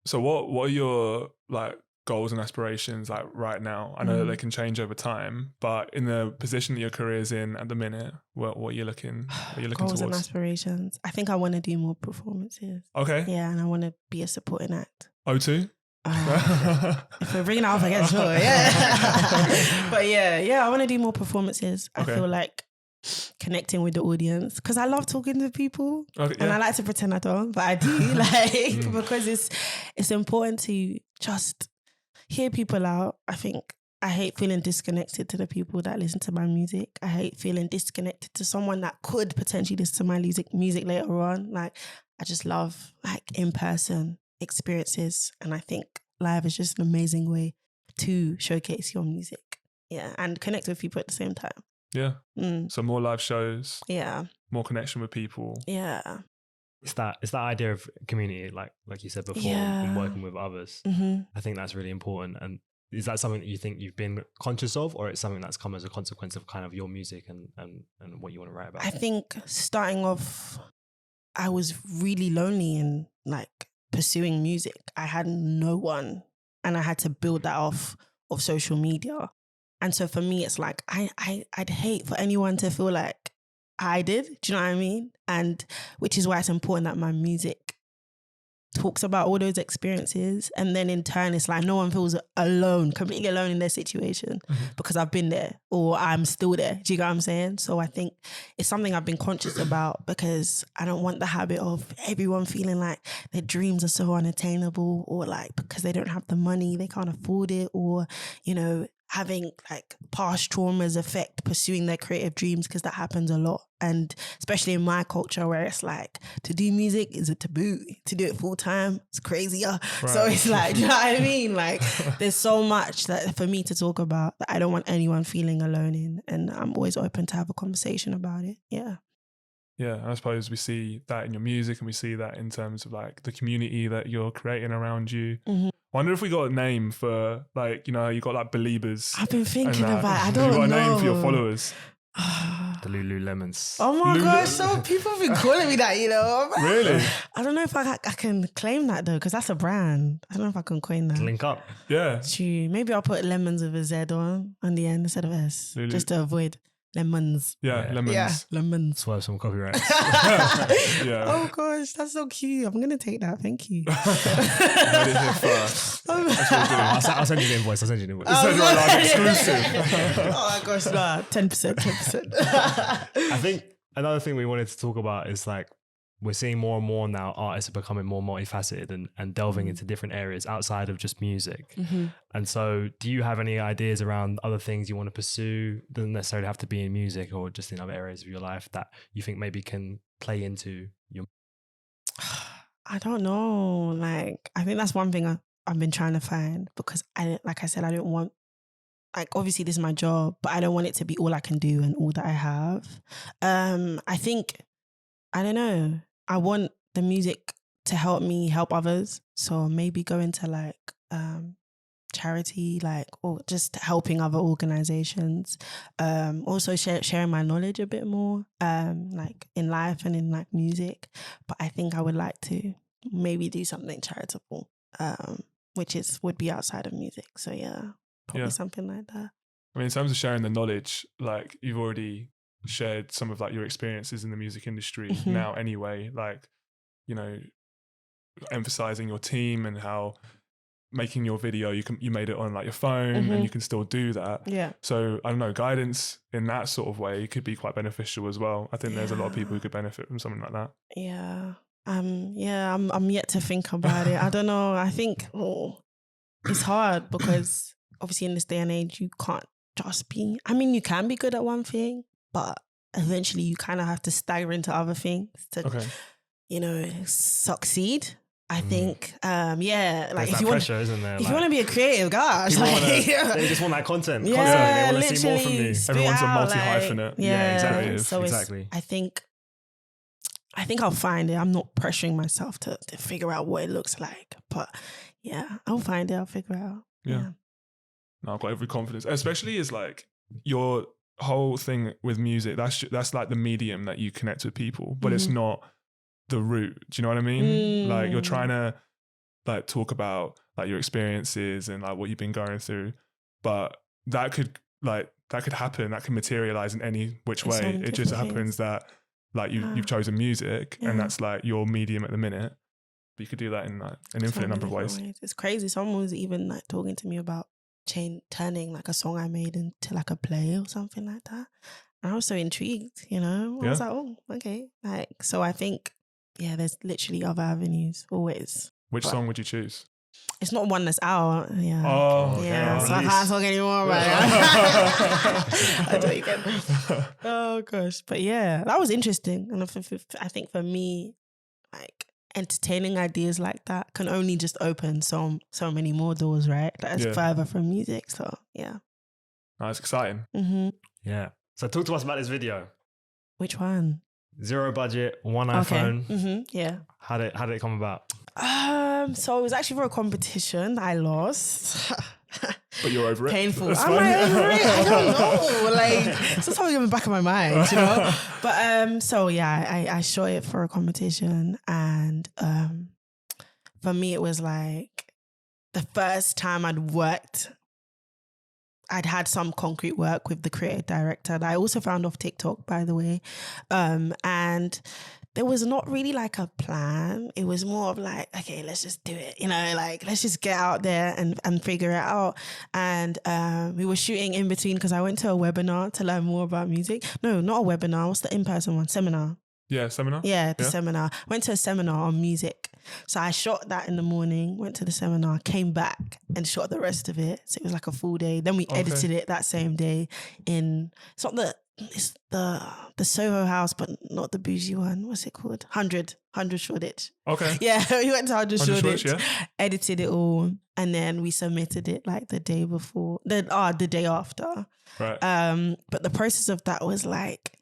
So what are your like goals and aspirations like right now? I know that they can change over time, but in the position that your career is in at the minute, what are you looking goals towards? And aspirations. I think I want to do more performances. Okay. Yeah, and I want to be a supporting act. O2? If we're bringing it up again, sure. Yeah. But yeah, I want to do more performances. Okay. I feel like connecting with the audience, because I love talking to people, and I like to pretend I don't, but I do, because it's important to just hear people out. I think I hate feeling disconnected to the people that listen to my music. I hate feeling disconnected to someone that could potentially listen to my music later on. Like, I just love like in person experiences. And I think live is just an amazing way to showcase your music. Yeah. And connect with people at the same time. Yeah. So more live shows. Yeah. More connection with people. Yeah. It's that idea of community, like you said before, and working with others. I think that's really important. And is that something that you think you've been conscious of, or it's something that's come as a consequence of kind of your music and what you want to write about? I think starting off, I was really lonely in like pursuing music. I had no one, and I had to build that off of social media. And so for me, it's like, I'd hate for anyone to feel like I did. Do you know what I mean? And which is why it's important that my music talks about all those experiences. And then in turn, it's like no one feels alone, completely alone in their situation because I've been there or I'm still there. Do you get what I'm saying? So I think it's something I've been conscious about because I don't want the habit of everyone feeling like their dreams are so unattainable, or like because they don't have the money, they can't afford it, or, you know, having like past traumas affect pursuing their creative dreams, because that happens a lot. And especially in my culture where it's like to do music is a taboo, to do it full time, it's crazier. Right. So it's like, you know what I mean? Like there's so much that for me to talk about that I don't want anyone feeling alone in. And I'm always open to have a conversation about it. Yeah. Yeah, I suppose we see that in your music, and we see that in terms of like the community that you're creating around you. Wonder if we got a name for, like, you know, you got like Beliebers. I've been thinking about it. I don't know. You got a name for your followers? The Lululemons. Oh my gosh, so people have been calling me that, you know. Really? I don't know if I can claim that though, because that's a brand. I don't know if I can coin that. Link up. Yeah. True. Maybe I'll put lemons with a Z on the end instead of S, Lulu. Just to avoid lemons. Yeah, lemons. Yeah, lemons. Swerve some copyrights. Yeah. Oh gosh, that's so cute. I'm gonna take that. Thank you. Heard it here first. I'll send you the invoice. It's like exclusive. Oh my gosh, nah, 10%. I think another thing we wanted to talk about is like we're seeing more and more now artists are becoming more multifaceted and delving into different areas outside of just music. And so do you have any ideas around other things you want to pursue? Doesn't necessarily have to be in music or just in other areas of your life that you think maybe can play into your... I don't know. Like, I think that's one thing I've been trying to find, because like I said, I don't want, like, obviously this is my job, but I don't want it to be all I can do and all that I have. I think, I don't know, I want the music to help me help others. So maybe go into like charity, like, or just helping other organizations. Also sharing my knowledge a bit more, like in life and in like music. But I think I would like to maybe do something charitable, which would be outside of music. So yeah, probably something like that. I mean, in terms of sharing the knowledge, like you've already shared some of like your experiences in the music industry now anyway, like, you know, emphasizing your team and how making your video, you made it on like your phone and you can still do that. Yeah. So I don't know, guidance in that sort of way could be quite beneficial as well. I think there's a lot of people who could benefit from something like that. Yeah. I'm yet to think about it. I don't know. I think it's hard because obviously in this day and age, you can't just be, I mean, you can be good at one thing, but eventually you kind of have to stagger into other things to, you know, succeed. I think, like if you want, pressure, isn't there? If you want to be a creative, gosh, like, they just want that content. Yeah, they want to see more from you. Everyone's a multi-hyphenate. Yeah, exactly. So exactly. I think I'll find it. I'm not pressuring myself to figure out what it looks like, but yeah, I'll find it. I'll figure it out. Yeah. No, I've got every confidence. Especially is like your whole thing with music. That's like the medium that you connect with people, but it's not the root. Do you know what I mean? Like you're trying to like talk about like your experiences and like what you've been going through, but that could happen. That can materialize in any which way. It just happens that like you've chosen music and that's like your medium at the minute. But you could do that in like an infinite number of ways. It's crazy. Someone was even like talking to me about turning like a song I made into like a play or something like that. And I was so intrigued, you know? I was like, oh, okay. Like, so I think, there's literally other avenues always. Which song would you choose? It's not one that's out. Yeah. Oh, yeah. So I can't talk anymore about it. I don't even. Oh gosh. But yeah, that was interesting. And I think for me, like entertaining ideas like that can only just open so many more doors, right? That's further from music. So yeah. That's exciting. Mm-hmm. Yeah. So talk to us about this video. Which one? 0 budget, one iPhone. Mm-hmm. Yeah. How did it come about? So it was actually for a competition that I lost. But you're over it. Painful. Am I over it? I don't know. Like, it's something in the back of my mind, you know? But so yeah, I shot it for a competition, and for me it was like the first time I'd had some concrete work with the creative director that I also found off TikTok, by the way. And there was not really like a plan. It was more of like, okay, let's just do it. You know, like, let's just get out there and figure it out. And we were shooting in between because I went to a webinar to learn more about music. No, not a webinar. What's the in-person one? Seminar. Yeah, seminar? Yeah, the seminar. Went to a seminar on music. So I shot that in the morning, went to the seminar, came back and shot the rest of it. So it was like a full day. Then we edited it that same day it's the Soho house, but not the bougie one. What's it called? 100 Shoreditch. Okay. Yeah, we went to 100 Shoreditch, yeah. edited it all, and then we submitted it like the day before, the day after. Right. But the process of that was like,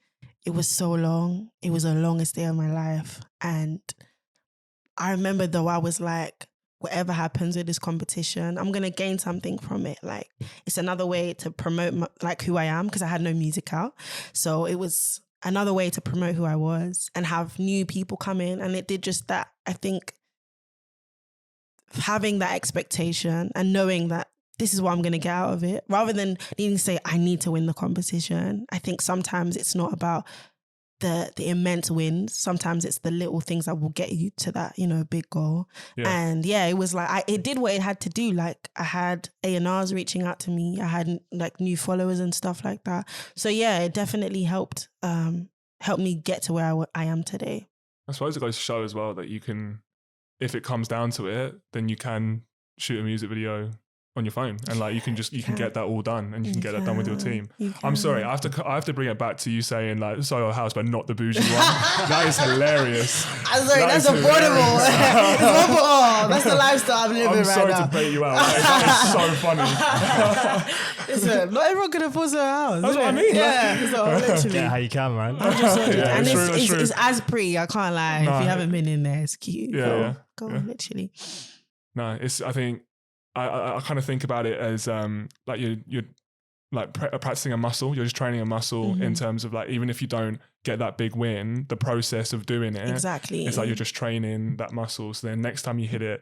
it was so long. It was the longest day of my life. And I remember though, I was like, whatever happens with this competition, I'm going to gain something from it. Like, it's another way to promote who I am, because I had no music out. So it was another way to promote who I was and have new people come in. And it did just that. I think having that expectation and knowing that this is what I'm going to get out of it, rather than needing to say, I need to win the competition. I think sometimes it's not about the immense wins. Sometimes it's the little things that will get you to that, you know, big goal. Yeah. And yeah, it was like, it did what it had to do. Like, I had A&Rs reaching out to me. I had like new followers and stuff like that. So yeah, it definitely helped me get to where I am today. I suppose it goes to show as well that you can, if it comes down to it, then you can shoot a music video on your phone, and like you can get that all done, and you can get that done with your team. I'm sorry, I have to bring it back to you saying like Soho House, but not the bougie one. That is hilarious. I'm sorry, that's affordable. That's the lifestyle I'm living right now. I'm sorry to bait you out. That is so funny. Listen, not everyone can afford Soho House. That's what I mean. Yeah, so literally. Yeah, how you can, man. And it's as pretty. I can't lie. No. If you haven't been in there, it's cute. Yeah, go on, literally. No, I think. I kind of think about it as like you're like practicing a muscle. You're just training a muscle in terms of like, even if you don't get that big win, the process of doing it. Exactly. It's like you're just training that muscle. So then next time you hit it,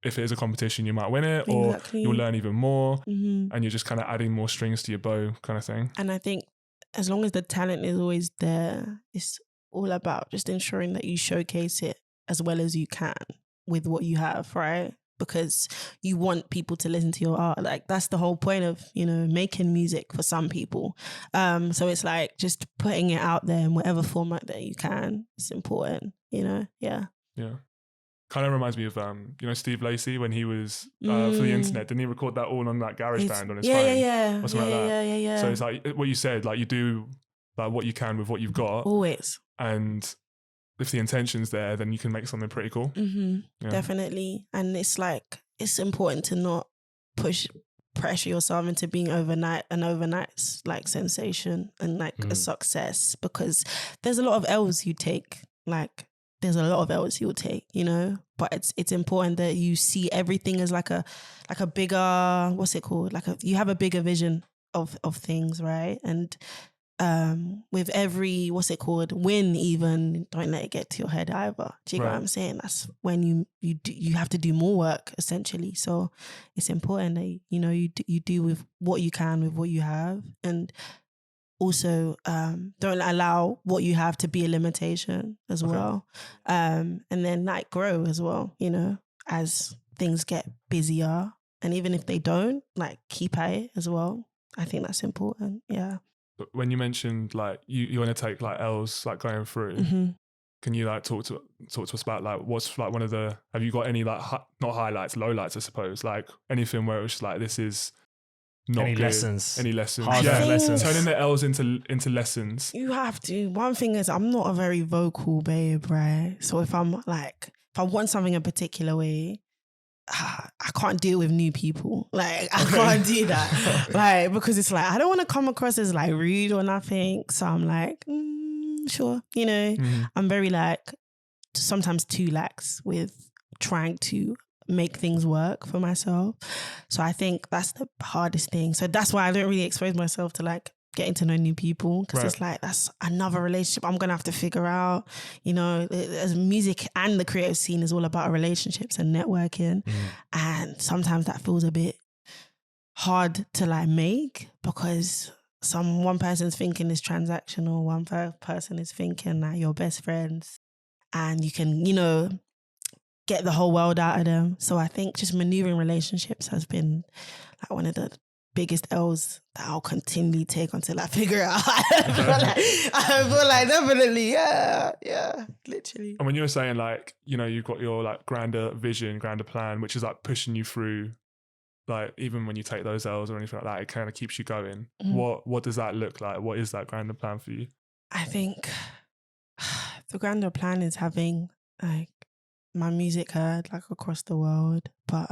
if it is a competition, you might win it, or you'll learn even more, and you're just kind of adding more strings to your bow, kind of thing. And I think as long as the talent is always there, it's all about just ensuring that you showcase it as well as you can with what you have, right? Because you want people to listen to your art. Like, that's the whole point of, you know, making music for some people. So it's like just putting it out there in whatever format that you can. It's important, you know? Yeah. Yeah. Kind of reminds me of, you know, Steve Lacy when he was for the internet. Didn't he record that all on that GarageBand on his phone? Yeah. Or something like that. Yeah. So it's like what you said, like you do like what you can with what you've got. Always. And if the intention's there, then you can make something pretty cool. Definitely. And it's like, it's important to not pressure yourself into being an overnight like sensation and like a success, because there's a lot of L's you take. Like, there's a lot of L's you'll take, you know, but it's important that you see everything as like a bigger, what's it called? You have a bigger vision of things, right? And with every, win even, don't let it get to your head either. Do you get what I'm saying? That's when you have to do more work, essentially. So it's important that, you know, you do with what you can with what you have, and also don't allow what you have to be a limitation as well. And then like grow as well, you know, as things get busier, and even if they don't, like keep at it as well. I think that's important. Yeah. When you mentioned like you want to take like L's like going through, can you like talk to us about like what's like one of the, have you got any like not highlights, lowlights I suppose, like anything where it was just like this is not any good. lessons, lessons, turning the L's into lessons. You have to. One thing is, I'm not a very vocal babe, right? So if I'm if I want something a particular way, I can't deal with new people. Like, I can't do that. Like, because it's like, I don't want to come across as like rude or nothing. So I'm like, sure. You know, I'm very like, sometimes too lax with trying to make things work for myself. So I think that's the hardest thing. So that's why I don't really expose myself to like getting to know new people, because it's like, that's another relationship I'm gonna have to figure out. You know, as music and the creative scene is all about relationships and networking, and sometimes that feels a bit hard to like make, because one person's thinking it's transactional, one person is thinking that you're best friends and you can, you know, get the whole world out of them. So I think just maneuvering relationships has been like one of the biggest L's that I'll continually take until I figure out. I feel like definitely, yeah, literally. And when you were saying like, you know, you've got your like grander vision, grander plan, which is like pushing you through, like even when you take those L's or anything like that, it kind of keeps you going. What does that look like? What is that grander plan for you? I think the grander plan is having like my music heard like across the world, but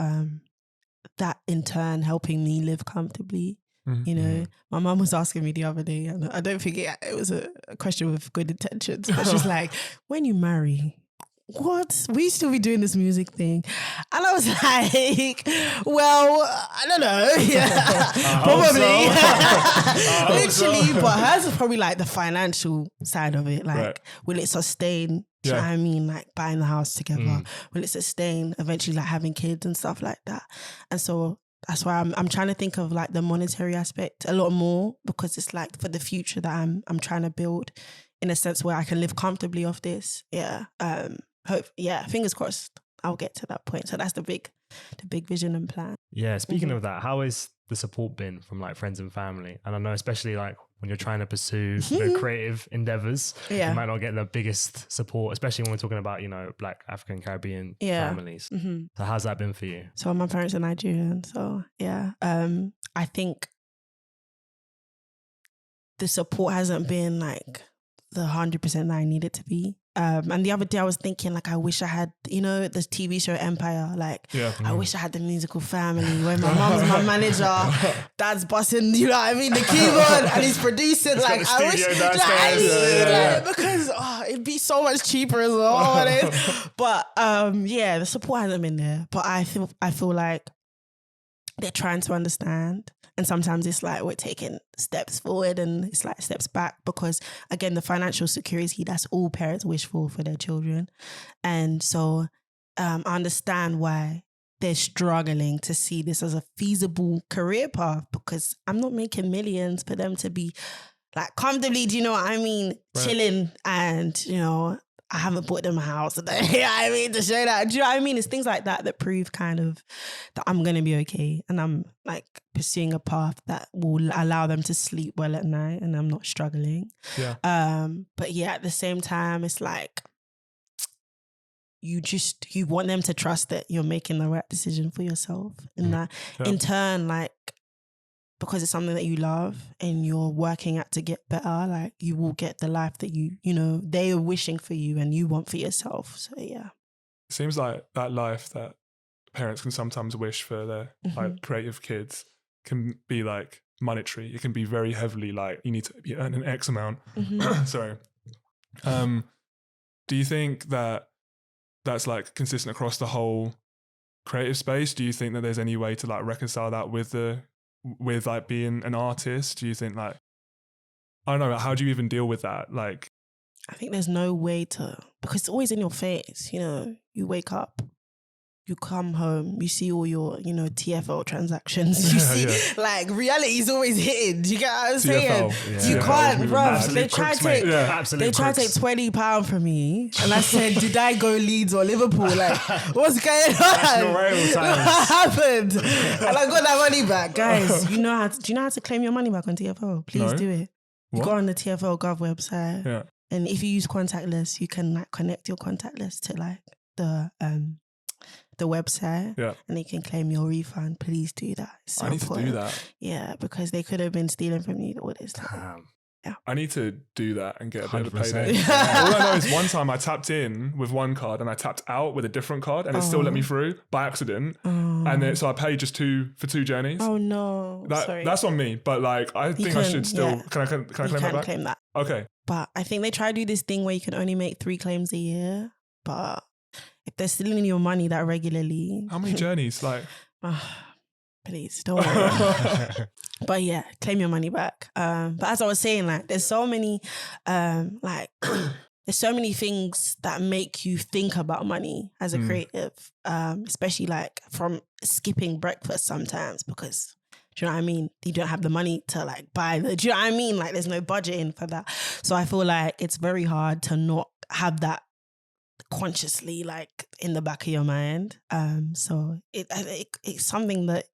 that in turn helping me live comfortably. You know, my mum was asking me the other day, and I don't think it was a question with good intentions, but she's like, when you marry, what? Will you still be doing this music thing? And I was like, well, I don't know. Yeah, probably. Literally, but hers is probably like the financial side of it. Like, will it sustain? Do you know what I mean? Like buying the house together. Will it sustain eventually like having kids and stuff like that? And so that's why I'm trying to think of like the monetary aspect a lot more, because it's like for the future that I'm trying to build in a sense where I can live comfortably off this. Yeah. Fingers crossed I'll get to that point. So that's the big vision and plan. Yeah. Speaking of that, how has the support been from like friends and family? And I know especially like when you're trying to pursue creative endeavors, you might not get the biggest support, especially when we're talking about, you know, Black African Caribbean families. So how's that been for you? So my parents are Nigerian. So yeah, I think the support hasn't been like the 100% that I need it to be. And the other day I was thinking like, I wish I had, you know, this TV show Empire. Like, I wish I had the musical family where my mom's my manager, dad's bossing, you know what I mean, the keyboard, and he's producing. Like, I wish, because it'd be so much cheaper as well. But the support hasn't been there. But I feel like they're trying to understand. And sometimes it's like we're taking steps forward and it's like steps back, because again, the financial security, that's all parents wish for their children. And so I understand why they're struggling to see this as a feasible career path, because I'm not making millions for them to be like comfortably, do you know what I mean? Chilling, and, you know, I haven't bought them a house. You know what I mean? To show that. Do you know what I mean? It's things like that prove kind of that I'm going to be okay. And I'm like pursuing a path that will allow them to sleep well at night and I'm not struggling. Yeah. But yeah, at the same time, it's like you want them to trust that you're making the right decision for yourself. And that in turn, like, because it's something that you love and you're working at to get better, like you will get the life that you know, they are wishing for you and you want for yourself. So yeah. It seems like that life that parents can sometimes wish for their like creative kids can be like monetary. It can be very heavily like you need to be earning X amount. Sorry. Do you think that that's like consistent across the whole creative space? Do you think that there's any way to like reconcile that with like being an artist? Do you think like, I don't know, how do you even deal with that? Like, I think there's no way to, because it's always in your face, you know, you wake up, you come home, you see all your, you know, TFL transactions. You see, like, reality is always hitting. Do you get what I'm saying? You can't, bro. They try to take £20 from me. And I said, did I go Leeds or Liverpool? Like, what's going on? What happened? And I got that money back. Guys, do you know how to claim your money back on TFL? Please do it. You go on the TFL Gov website. Yeah. And if you use contactless, you can like connect your contactless to like the website, and you can claim your refund. Please do that. So I need to do that. Yeah, because they could have been stealing from you all this time. I need to do that and get a bit of a 100%. payday. Yeah. All I know is one time I tapped in with one card and I tapped out with a different card and it still let me through by accident. And then, so I paid just two journeys. Oh no, sorry. That's on me. But like, I think I should still. Can I claim that back? Claim that. Okay. But I think they try to do this thing where you can only make 3 claims a year. But if they're stealing your money that regularly, how many journeys? Like, please don't worry. But yeah, claim your money back. But as I was saying, like, there's so many, there's so many things that make you think about money as a creative, especially like from skipping breakfast sometimes because, do you know what I mean? You don't have the money to like buy the, do you know what I mean? Like there's no budgeting for that. So I feel like it's very hard to not have that consciously like in the back of your mind. So it's something that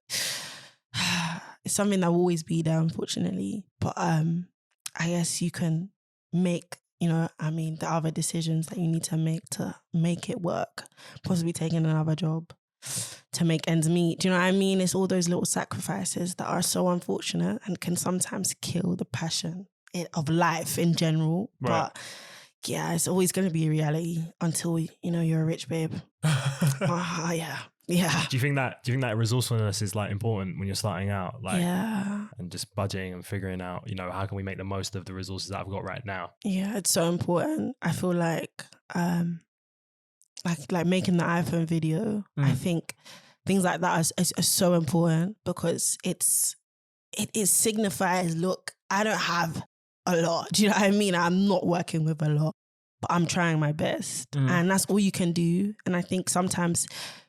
it's something that will always be there, unfortunately. But I guess you can make, you know, I mean, the other decisions that you need to make it work. Possibly taking another job to make ends meet. Do you know what I mean? It's all those little sacrifices that are so unfortunate and can sometimes kill the passion of life in general. Right. But yeah, it's always going to be a reality until, you know, you're a rich babe. Yeah. Do you think that resourcefulness is like important when you're starting out? Like, and just budgeting and figuring out, you know, how can we make the most of the resources that I've got right now? Yeah, it's so important. I feel like making the iPhone video, I think things like that are so important because it signifies, look, I don't have a lot. Do you know what I mean? I'm not working with a lot, but I'm trying my best. And that's all you can do. And I think sometimes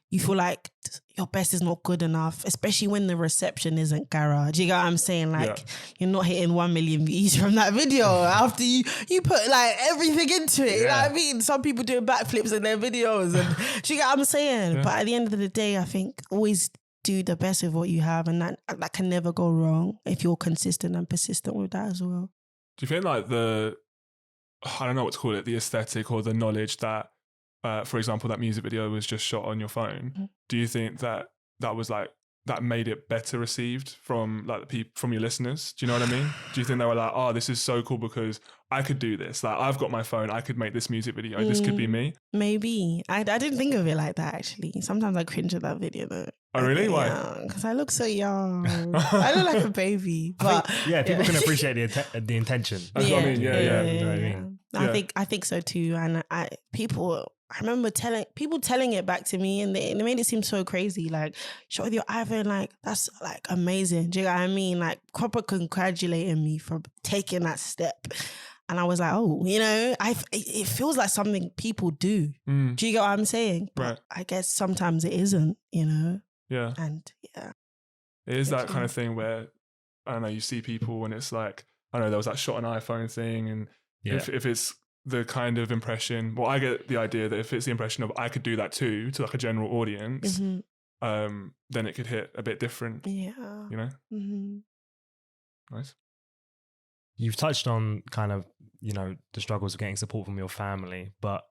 you feel like your best is not good enough, especially when the reception isn't garage. You get what I'm saying? Like, you're not hitting 1 million views from that video after you put like everything into it. You know what I mean? Some people doing backflips in their videos. And do you get what I'm saying? But at the end of the day, I think always do the best with what you have. And that can never go wrong if you're consistent and persistent with that as well. Do you think like I don't know what to call it, the aesthetic or the knowledge that, for example, that music video was just shot on your phone. Do you think that was like, that made it better received from like the people, from your listeners? Do you know what I mean? Do you think they were like, oh, this is so cool because I could do this. Like, I've got my phone, I could make this music video. This could be me. Maybe. I didn't think of it like that, actually. Sometimes I cringe at that video though. Oh, really? Why? Because I look so young. I look like a baby. But people can appreciate the intention. That's what I mean. Yeah. You know what I mean? I think so too. And I remember people telling it back to me, and they made it seem so crazy. Like, shot with your iPhone, like that's like amazing. Do you know what I mean? Like, proper congratulating me for taking that step. And I was like, oh, you know, it feels like something people do. Do you get what I'm saying? But I guess sometimes it isn't, you know? Yeah. And yeah. It is that kind of thing where, I don't know, you see people and it's like, I don't know, there was that shot an iPhone thing. And if it's the kind of impression, well, I get the idea that if it's the impression of I could do that too, to like a general audience, then it could hit a bit different. Yeah. You know? Nice. You've touched on kind of, you know, the struggles of getting support from your family, but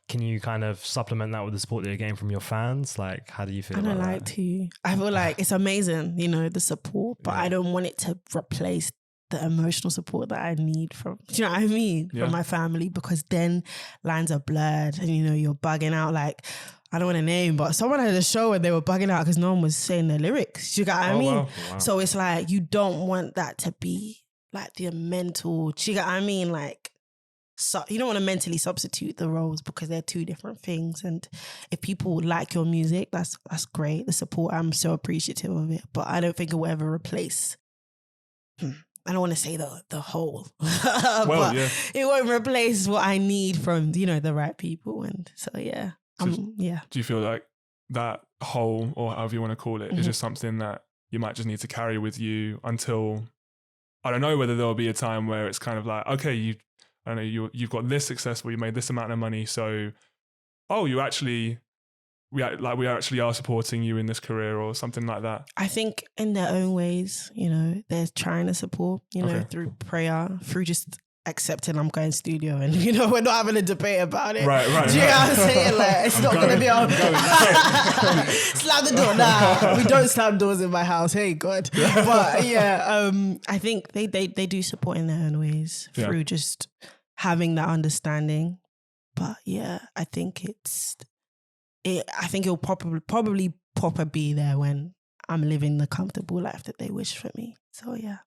can you kind of supplement that with the support that you're getting from your fans? Like, how do you feel about that? I don't like to. I feel like it's amazing, you know, the support, but I don't want it to replace the emotional support that I need from, do you know what I mean? From my family, because then lines are blurred and, you know, you're bugging out. Like, I don't want to name, but someone had a show where they were bugging out because no one was saying their lyrics. Do you get what I mean? Wow. So it's like, you don't want that to be like the mental, do you get what I mean? Like, so you don't want to mentally substitute the roles because they're two different things. And if people like your music, that's great. The support, I'm so appreciative of it, but I don't think it will ever replace. I don't want to say the whole, but it won't replace what I need from, you know, the right people. And so, yeah. Do you feel like that whole, or however you want to call it, is just something that you might just need to carry with you until, I don't know whether there'll be a time where it's kind of like, okay, you've got this successful, you made this amount of money, so, we actually are supporting you in this career or something like that? I think in their own ways, you know, they're trying to support, you know, through prayer, through just accepting I'm going studio and, you know, we're not having a debate about it. Right. Do you know what I'm saying? Like, it's not going to be on. Slam the door. Nah, we don't slam doors in my house. Hey, God. But yeah, I think they do support in their own ways through just having that understanding. But yeah, I think it'll probably proper be there when I'm living the comfortable life that they wish for me. So yeah.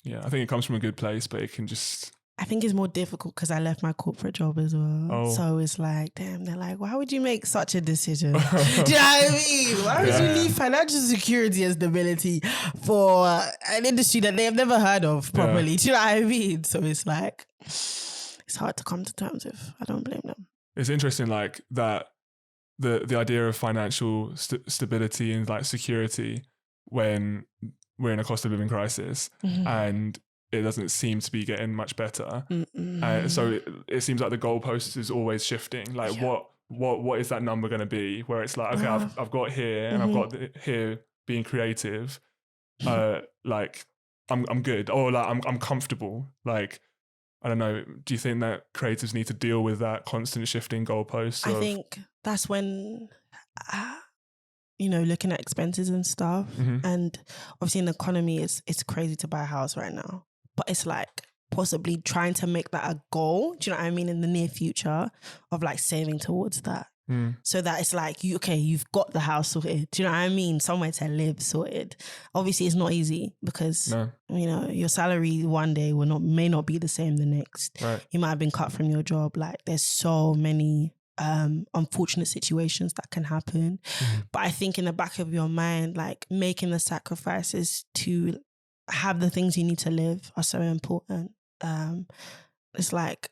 Yeah, I think it comes from a good place, but it can just... I think it's more difficult because I left my corporate job as well. Oh. So it's like, damn, they're like, why would you make such a decision? Do you know what I mean? Why would you leave financial security and stability for an industry that they have never heard of properly? Yeah. Do you know what I mean? So it's like, it's hard to come to terms with. I don't blame them. It's interesting, like that, the idea of financial stability and like security when we're in a cost of living crisis and it doesn't seem to be getting much better. So it seems like the goalpost is always shifting. Like what is that number going to be? Where it's like, okay, I've got here and I've got here being creative. Like I'm good, or like I'm comfortable. Like, I don't know. Do you think that creatives need to deal with that constant shifting goalpost? I think that's when, you know, looking at expenses and stuff. And obviously in the economy, it's crazy to buy a house right now. But it's like possibly trying to make that a goal, do you know what I mean, in the near future of like saving towards that. So that it's like, you've got the house sorted, do you know what I mean? Somewhere to live sorted. Obviously it's not easy because, you know, your salary one day may not be the same the next. Right. You might have been cut from your job. Like there's so many unfortunate situations that can happen. But I think in the back of your mind, like making the sacrifices to have the things you need to live are so important. It's like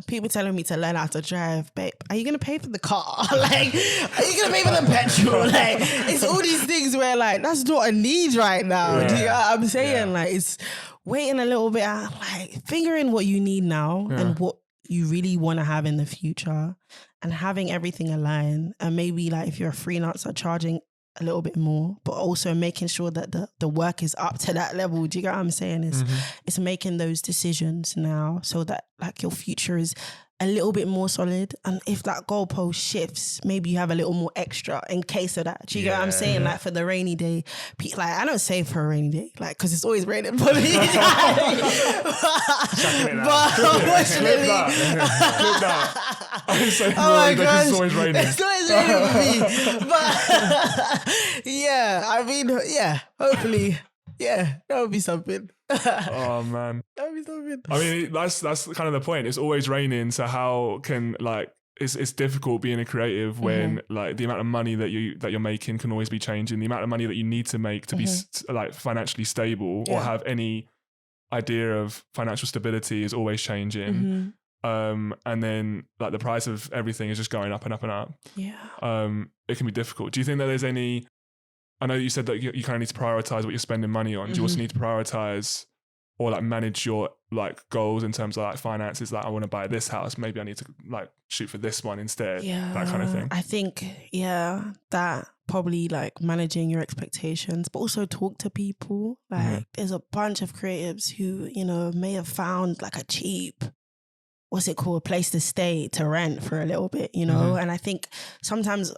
people telling me to learn how to drive, babe. Are you going to pay for the car? Like, are you going to pay for the petrol? Like, it's all these things where like, that's not a need right now. Do you know what I'm saying? Like, it's waiting a little bit, like figuring what you need now and what you really want to have in the future and having everything align. And maybe like if you're a freelancer, charging a little bit more, but also making sure that the work is up to that level. Do you get what I'm saying? It's making those decisions now so that like your future is a little bit more solid. And if that goalpost shifts, maybe you have a little more extra in case of that. Do you get what I'm saying? Like for the rainy day, like I don't save for a rainy day, like because it's always raining for me. But unfortunately, oh my gosh, it's always raining. It's always raining for me. But yeah, I mean, hopefully. Yeah, that would be something. Oh man, that would be something. I mean, that's kind of the point. It's always raining, so how can like it's difficult being a creative when like the amount of money that you're making can always be changing. The amount of money that you need to make to be like financially stable or have any idea of financial stability is always changing. And then like the price of everything is just going up and up and up. Yeah. It can be difficult. Do you think that there's any? I know you said that you kind of need to prioritize what you're spending money on. Do you also need to prioritize or like manage your like goals in terms of like finances? Like I want to buy this house. Maybe I need to like shoot for this one instead. Yeah. That kind of thing. I think, that probably like managing your expectations, but also talk to people. Like there's a bunch of creatives who, you know, may have found like a cheap, place to stay, to rent for a little bit, you know? And I think sometimes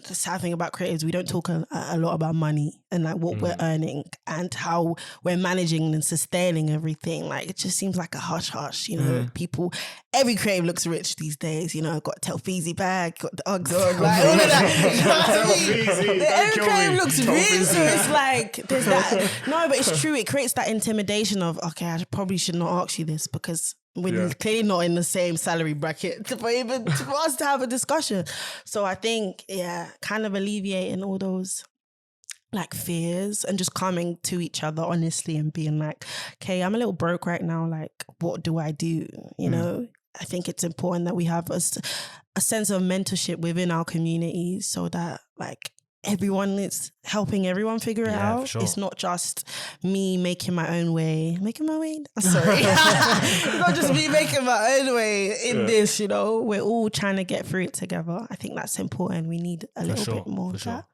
the sad thing about creatives, we don't talk a lot about money and like what we're earning and how we're managing and sustaining everything. Like it just seems like a hush-hush, you know? People, every creative looks rich these days, you know, got Telfeezy bag, got the Uggs on, like all of that. You know what I mean? Every creative looks rich, so it's like, there's that. No, but it's true, it creates that intimidation of, okay, I probably should not ask you this because we're clearly not in the same salary bracket for us to have a discussion. So I think, kind of alleviating all those like fears and just coming to each other honestly and being like, okay, I'm a little broke right now. Like, what do I do? You know, I think it's important that we have a sense of mentorship within our communities so that like everyone is helping everyone figure it out. Sure. It's not just me making my own way. Sorry. It's not just me making my own way in this, you know. We're all trying to get through it together. I think that's important. We need a little bit more of that.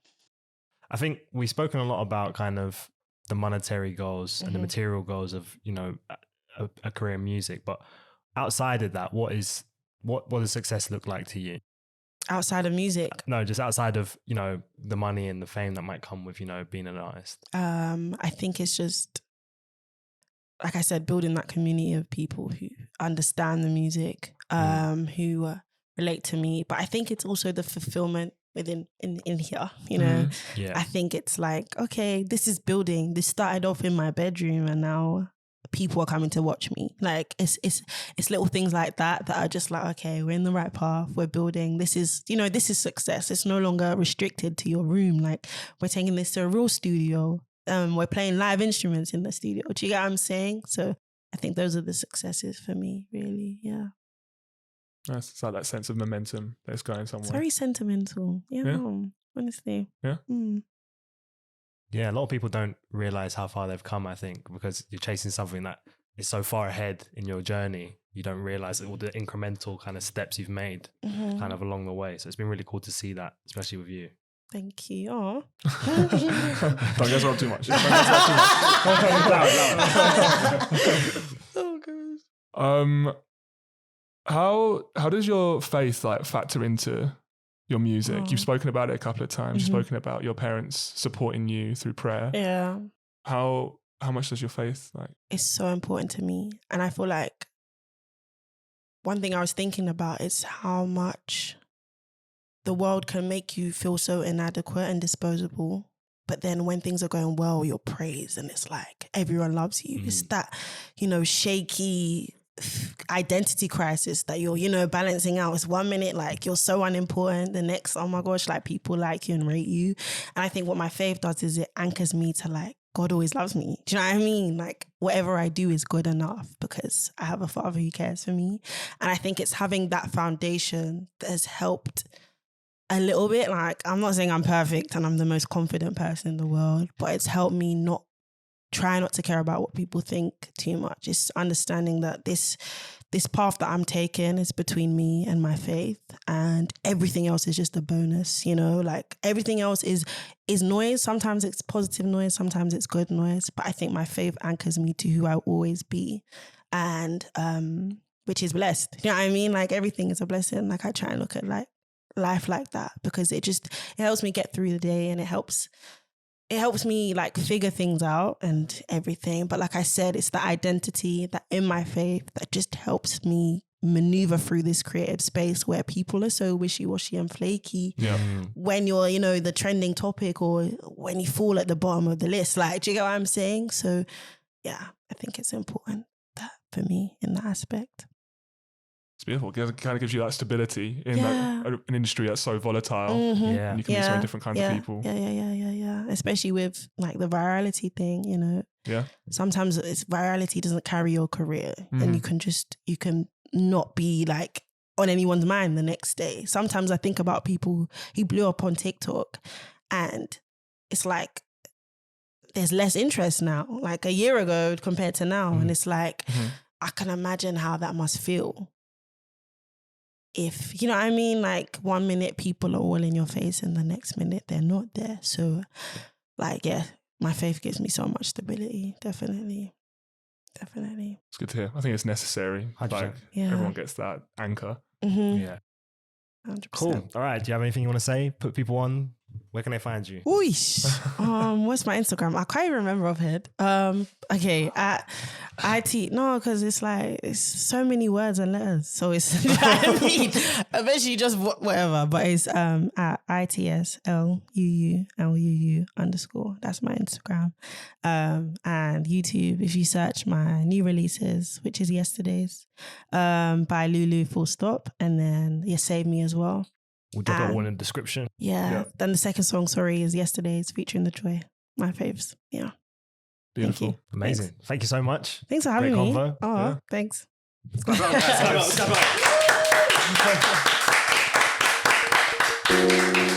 I think we've spoken a lot about kind of the monetary goals and the material goals of, you know, a career in music. But outside of that, what does success look like to you? Outside of music? No, just outside of, you know, the money and the fame that might come with, you know, being an artist. I think it's just, like I said, building that community of people who understand the music, who relate to me. But I think it's also the fulfillment within in here, you know. I think it's like, okay, this is building. This started off in my bedroom and now people are coming to watch me. Like it's little things like that are just like, okay, we're in the right path, we're building. This is success. It's no longer restricted to your room. Like we're taking this to a real studio. We're playing live instruments in the studio. Do you get what I'm saying? So I think those are the successes for me, really. Yeah. Nice. It's like that sense of momentum that's going somewhere. It's very sentimental. Yeah. Honestly. Yeah. Yeah, a lot of people don't realize how far they've come, I think, because you're chasing something that is so far ahead in your journey. You don't realize all the incremental kind of steps you've made kind of along the way. So it's been really cool to see that, especially with you. Thank you. Oh. Don't guess up too much. Oh, gosh. How does your faith like factor into your music? You've spoken about it a couple of times. You've spoken about your parents supporting you through prayer. Yeah. How much does your faith like? It's so important to me. And I feel like one thing I was thinking about is how much the world can make you feel so inadequate and disposable. But then when things are going well, you're praised and it's like everyone loves you. It's that, you know, shaky identity crisis that you're, you know, balancing out. It's 1 minute like you're so unimportant, the next, oh my gosh, like people like you and rate you. And I think what my faith does is it anchors me to like, God always loves me. Do you know what I mean? Like whatever I do is good enough because I have a father who cares for me. And I think it's having that foundation that has helped a little bit. Like I'm not saying I'm perfect and I'm the most confident person in the world, but it's helped me try not to care about what people think too much. It's understanding that this path that I'm taking is between me and my faith, and everything else is just a bonus, you know, like everything else is noise. Sometimes it's positive noise, sometimes it's good noise, but I think my faith anchors me to who I'll always be, and which is blessed. You know what I mean? Like everything is a blessing. Like I try and look at like life like that because it helps me get through the day, and it helps me like figure things out and everything. But like I said, it's the identity that in my faith that just helps me maneuver through this creative space where people are so wishy-washy and flaky. Yeah. When you're, you know, the trending topic or when you fall at the bottom of the list. Like, do you get what I'm saying? So yeah, I think it's important that for me in that aspect. It's beautiful. It kind of gives you that stability in an industry that's so volatile. And you can meet so many different kinds of people. Yeah. Especially with like the virality thing, you know. Yeah. Sometimes virality doesn't carry your career, and you can not be like on anyone's mind the next day. Sometimes I think about people who blew up on TikTok, and it's like there's less interest now, like a year ago compared to now, and it's like I can imagine how that must feel. If, you know what I mean, like 1 minute people are all in your face and the next minute they're not there. So like, yeah, my faith gives me so much stability. Definitely. It's good to hear. I think it's necessary. Like everyone gets that anchor. Yeah. 100%. Cool. All right. Do you have anything you want to say? Put people on. Where can they find you? What's my Instagram? I can't even remember offhand. Okay, at IT. No, because it's like it's so many words and letters, so it's you know what I mean. Eventually, just whatever. But it's at ITSLUULUU_. That's my Instagram. And YouTube. If you search my new releases, which is yesterday's, by LULU _, and then Save Me as well. We'll drop it all in the description. Yeah. Then the second song, is yesterday's, featuring The Joy. My faves. Yeah. Beautiful. Thank you. Amazing. Thanks you so much. Thanks for having me. Convo. Oh, thanks. Let's go.